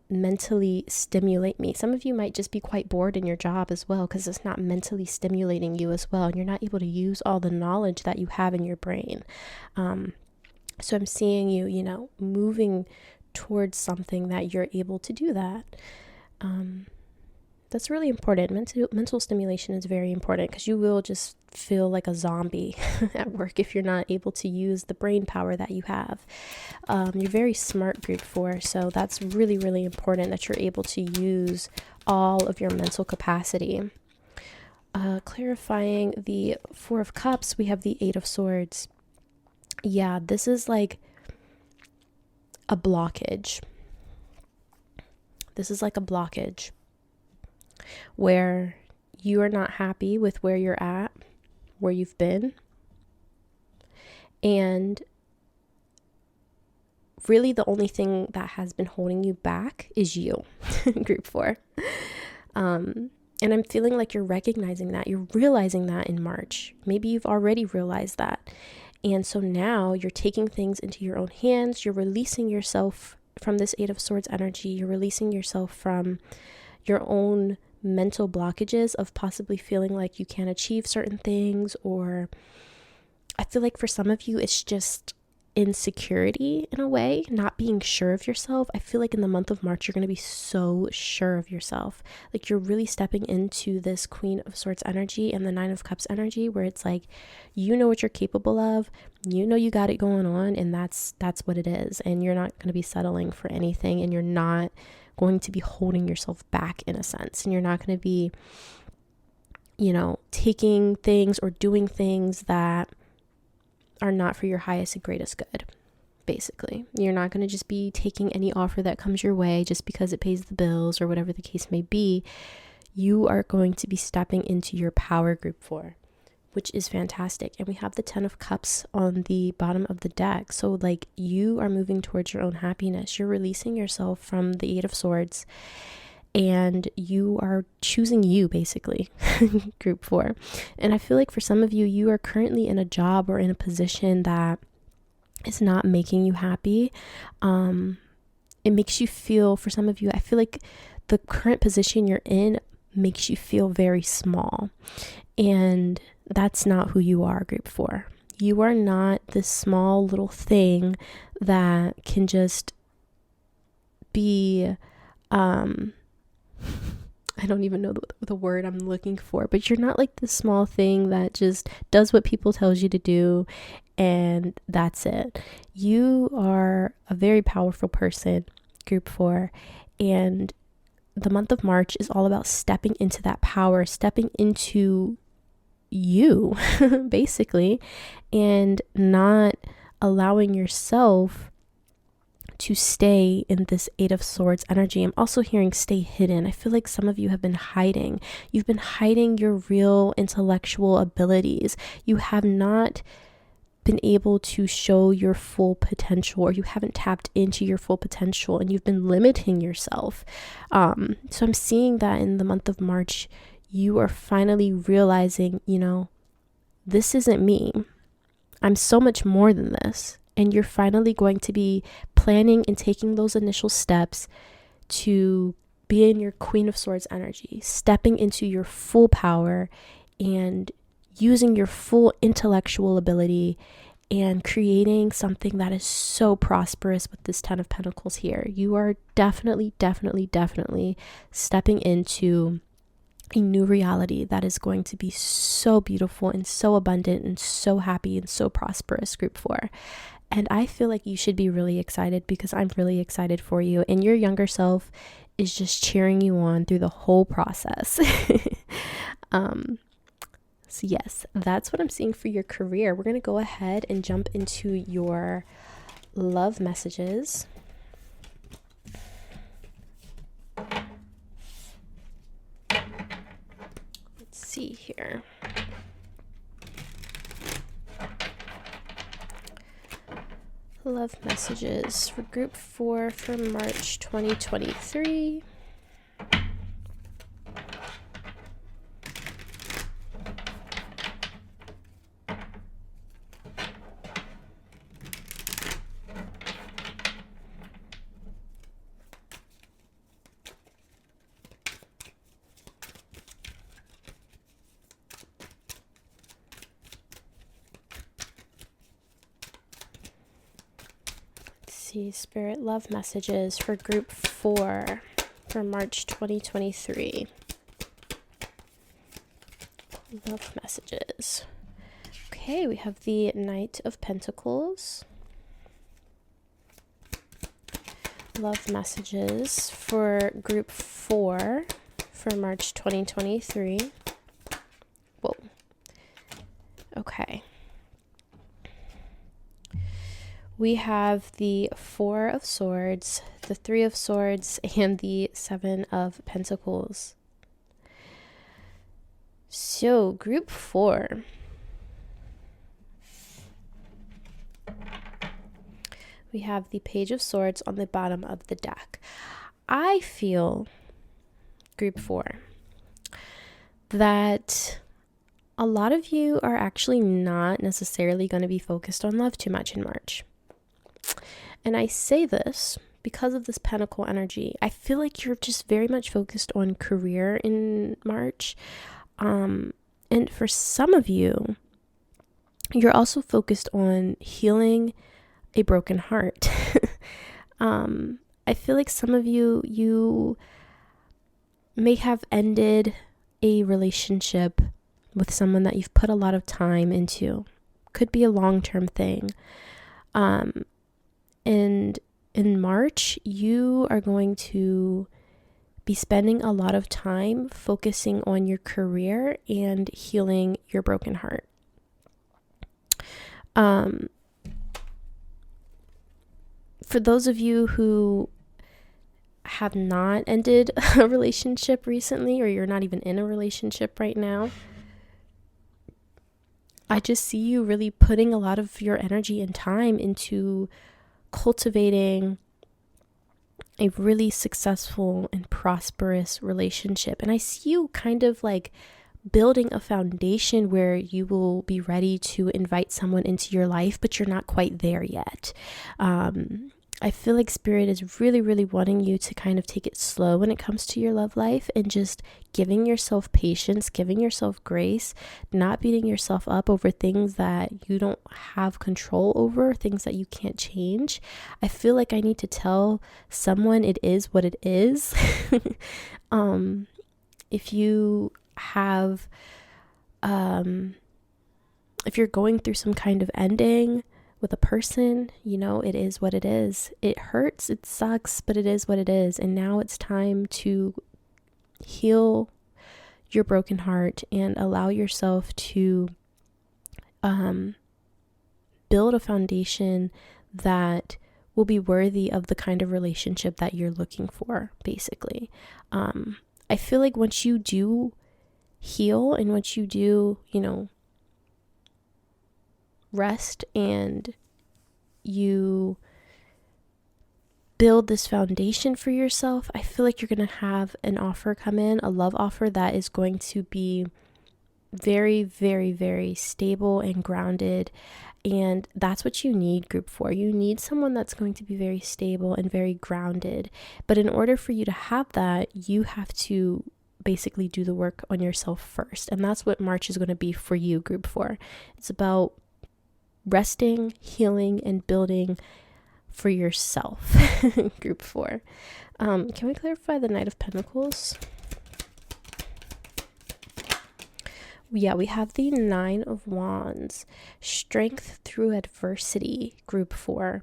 mentally stimulate me. Some of you might just be quite bored in your job as well, because it's not mentally stimulating you as well, and you're not able to use all the knowledge that you have in your brain. So I'm seeing you, you know, moving towards something that you're able to do that. That's really important. Mental stimulation is very important, because you will just feel like a zombie at work if you're not able to use the brain power that you have. You're very smart, group 4, so that's really important that you're able to use all of your mental capacity. Clarifying the 4 of Cups, we have the 8 of Swords. Yeah, this is like a blockage. This is like a blockage where you are not happy with where you're at, where you've been, and really the only thing that has been holding you back is you, group 4. And I'm feeling like you're recognizing that, you're realizing that in March. Maybe you've already realized that. And so now you're taking things into your own hands. You're releasing yourself from this 8 of Swords energy. You're releasing yourself from your own mental blockages of possibly feeling like you can't achieve certain things. Or I feel like for some of you, it's just insecurity in a way, not being sure of yourself. I feel like in the month of March, you're going to be so sure of yourself. Like, you're really stepping into this Queen of Swords energy and the 9 of Cups energy, where it's like, you know what you're capable of, you know you got it going on, and that's what it is. And you're not going to be settling for anything, and you're not going to be holding yourself back in a sense, and you're not going to be, you know, taking things or doing things that are not for your highest and greatest good. basically. You're not going to just be taking any offer that comes your way just because it pays the bills or whatever the case may be. You are going to be stepping into your power, group 4, which is fantastic. And we have the 10 of Cups on the bottom of the deck. So like, you are moving towards your own happiness. You're releasing yourself from the 8 of Swords and you are choosing you, basically, group 4. And I feel like for some of you, you are currently in a job or in a position that is not making you happy. It makes you feel, for some of you, I feel like the current position you're in makes you feel very small. And that's not who you are, group 4. You are not this small little thing that can just be, I don't even know the word I'm looking for, but you're not like this small thing that just does what people tells you to do and that's it. You are a very powerful person, group 4, and the month of March is all about stepping into that power, stepping into you, basically, and not allowing yourself to stay in this 8 of Swords energy. I'm also hearing stay hidden. I feel like some of you have been hiding. You've been hiding your real intellectual abilities. You have not been able to show your full potential, or you haven't tapped into your full potential, and you've been limiting yourself. So I'm seeing that in the month of March, you are finally realizing, this isn't me. I'm so much more than this. And you're finally going to be planning and taking those initial steps to be in your Queen of Swords energy, stepping into your full power and using your full intellectual ability and creating something that is so prosperous with this 10 of Pentacles here. You are definitely stepping into a new reality that is going to be so beautiful and so abundant and so happy and so prosperous, group 4. And I feel like you should be really excited because I'm really excited for you. And your younger self is just cheering you on through the whole process. So yes, that's what I'm seeing for your career. We're going to go ahead and jump into your love messages. Let's see here. Love messages for group 4 for March 2023. See, Spirit, love messages for group 4 for March 2023. Love messages. Okay, we have the Knight of Pentacles. Love messages for group 4 for March 2023. Whoa. Okay. We have the 4 of Swords, the 3 of Swords, and the 7 of Pentacles. So, group 4. We have the Page of Swords on the bottom of the deck. I feel, group 4, that a lot of you are actually not necessarily going to be focused on love too much in March. And I say this because of this Pentacle energy. I feel like you're just very much focused on career in March. And for some of you, you're also focused on healing a broken heart. I feel like some of you may have ended a relationship with someone that you've put a lot of time into. Could be a long-term thing. And in March, you are going to be spending a lot of time focusing on your career and healing your broken heart. For those of you who have not ended a relationship recently, or you're not even in a relationship right now, I just see you really putting a lot of your energy and time into cultivating a really successful and prosperous relationship. And I see you kind of like building a foundation where you will be ready to invite someone into your life, but you're not quite there yet. I feel like Spirit is really, really wanting you to kind of take it slow when it comes to your love life, and just giving yourself patience, giving yourself grace, not beating yourself up over things that you don't have control over, things that you can't change. I feel like I need to tell someone it is what it is. If you have, if you're going through some kind of ending with a person, it is what it is. It hurts, it sucks, but it is what it is. And now it's time to heal your broken heart and allow yourself to build a foundation that will be worthy of the kind of relationship that you're looking for, basically. I feel like once you do heal, and once you do, rest, and you build this foundation for yourself, I feel like you're going to have an offer come in, a love offer that is going to be very, very, very stable and grounded. And that's what you need, group 4. You need someone that's going to be very stable and very grounded. But in order for you to have that, you have to basically do the work on yourself first. And that's what March is going to be for you, group 4. It's about resting, healing, and building for yourself, group 4. Can we clarify the Knight of Pentacles? Yeah, we have the 9 of Wands, strength through adversity, group 4.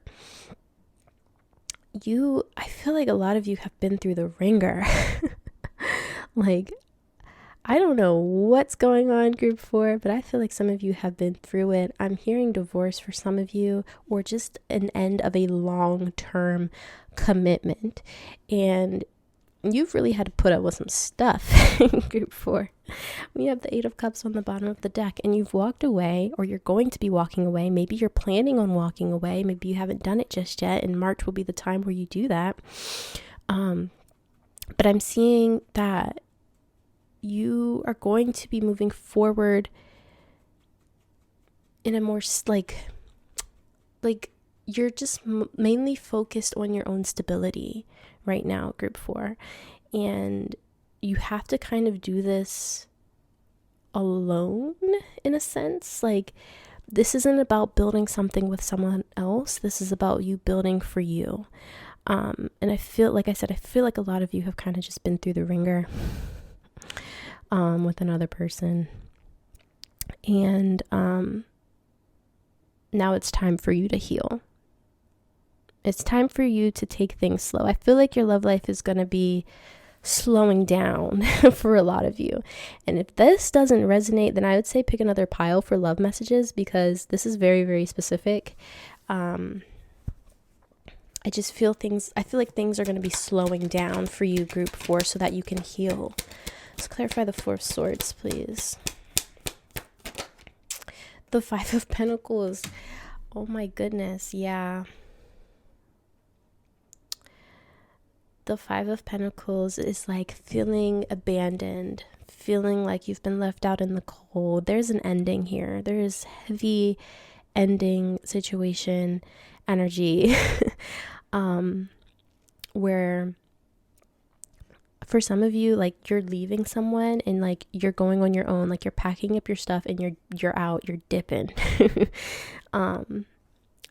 I feel like a lot of you have been through the ringer. Like, I don't know what's going on, group 4, but I feel like some of you have been through it. I'm hearing divorce for some of you, or just an end of a long-term commitment. And you've really had to put up with some stuff, group 4. We have the 8 of Cups on the bottom of the deck, and you've walked away, or you're going to be walking away. Maybe you're planning on walking away. Maybe you haven't done it just yet, and March will be the time where you do that. But I'm seeing that you are going to be moving forward in a more like you're just mainly focused on your own stability right now, group 4. And you have to kind of do this alone, in a sense. Like, this isn't about building something with someone else. This is about you building for you. And I feel like a lot of you have kind of just been through the ringer with another person. And now it's time for you to heal. It's time for you to take things slow. I feel like your love life is going to be slowing down for a lot of you. And if this doesn't resonate, then I would say pick another pile for love messages, because this is very, very specific. I feel like things are going to be slowing down for you, group 4, so that you can heal. Let's clarify the 4 of Swords, please. The 5 of Pentacles. Oh my goodness, yeah. The 5 of Pentacles is like feeling abandoned, feeling like you've been left out in the cold. There's an ending here. There is heavy ending situation energy where for some of you, like, you're leaving someone and like you're going on your own, like you're packing up your stuff and you're out, you're dipping.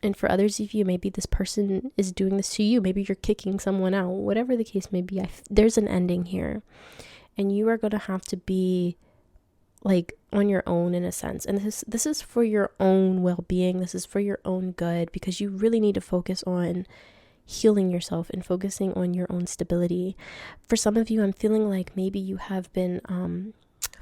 And for others of you, maybe this person is doing this to you. Maybe you're kicking someone out. Whatever the case may be, there's an ending here. And you are going to have to be like on your own, in a sense. And this is for your own well-being. This is for your own good, because you really need to focus on healing yourself and focusing on your own stability. For some of you, I'm feeling like maybe you have been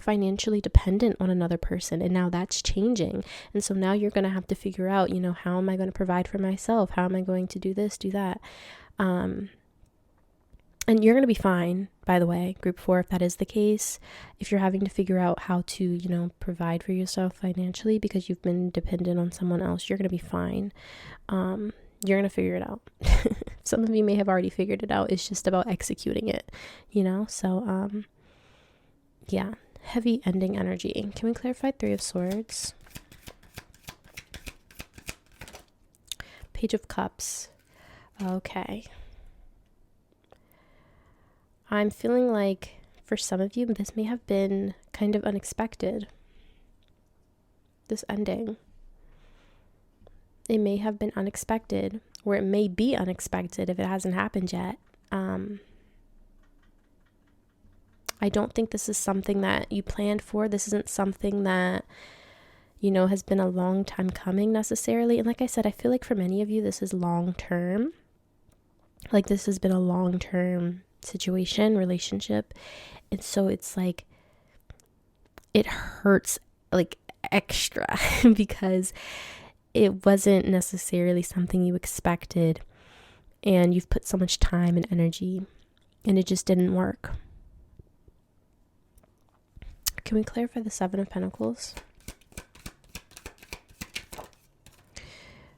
financially dependent on another person, and now that's changing. And so now you're going to have to figure out, how am I going to provide for myself? How am I going to do this, do that? And you're going to be fine, by the way, group 4, if that is the case. If you're having to figure out how to, provide for yourself financially because you've been dependent on someone else, you're going to be fine. You're going to figure it out. Some of you may have already figured it out. It's just about executing it, So, yeah, heavy ending energy. Can we clarify 3 of Swords? Page of Cups. Okay. I'm feeling like for some of you, this may have been kind of unexpected. This ending. It may have been unexpected, or it may be unexpected if it hasn't happened yet. I don't think this is something that you planned for. This isn't something that, has been a long time coming necessarily. And like I said, I feel like for many of you, this is long term. Like this has been a long term situation, relationship. And so it's like, it hurts like extra because it wasn't necessarily something you expected. And you've put so much time and energy and it just didn't work. Can we clarify the 7 of Pentacles?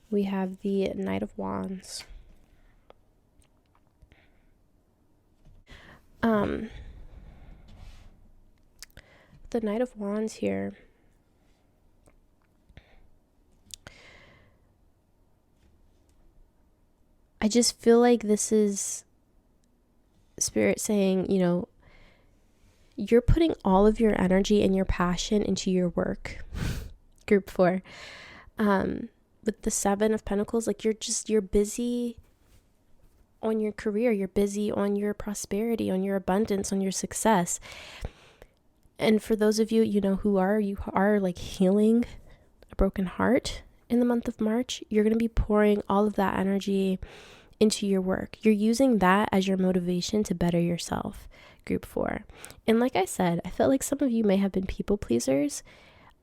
We have the Knight of Wands. The Knight of Wands here. I just feel like this is Spirit saying, you're putting all of your energy and your passion into your work. Group 4. With the 7 of Pentacles, like you're busy on your career. You're busy on your prosperity, on your abundance, on your success. And for those of you, who are like healing a broken heart in the month of March, you're going to be pouring all of that energy into your work. You're using that as your motivation to better yourself. Group 4. And like I said, I felt like some of you may have been people pleasers,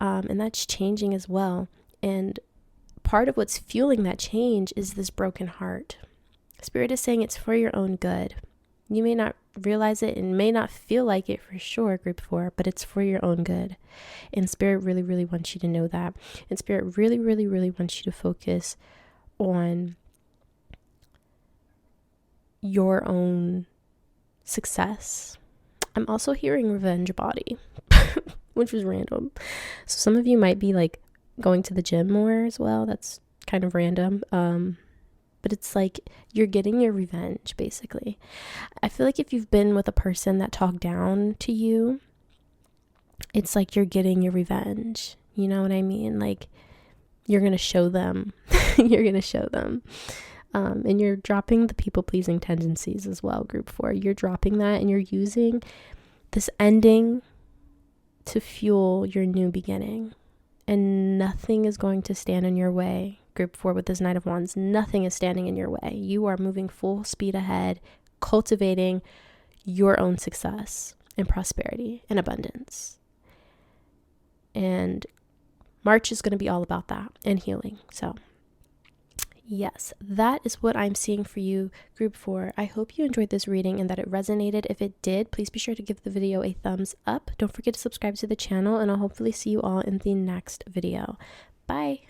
and that's changing as well. And part of what's fueling that change is this broken heart. Spirit is saying it's for your own good. You may not realize it and may not feel like it for sure, group 4, but it's for your own good. And Spirit really, really wants you to know that. And Spirit really, really, really wants you to focus on your own success. I'm also hearing revenge body, which was random. So some of you might be like going to the gym more as well. That's kind of random. But it's like you're getting your revenge, basically. I feel like if you've been with a person that talked down to you, it's like you're getting your revenge. You know what I mean? Like you're going to show them. You're going to show them. And you're dropping the people-pleasing tendencies as well, group 4. You're dropping that and you're using this ending to fuel your new beginning. And nothing is going to stand in your way. Group 4 with this Knight of Wands, nothing is standing in your way. You are moving full speed ahead, cultivating your own success and prosperity and abundance. And March is going to be all about that and healing. So yes, that is what I'm seeing for you, group 4. I hope you enjoyed this reading and that it resonated. If it did, please be sure to give the video a thumbs up. Don't forget to subscribe to the channel, and I'll hopefully see you all in the next video. Bye.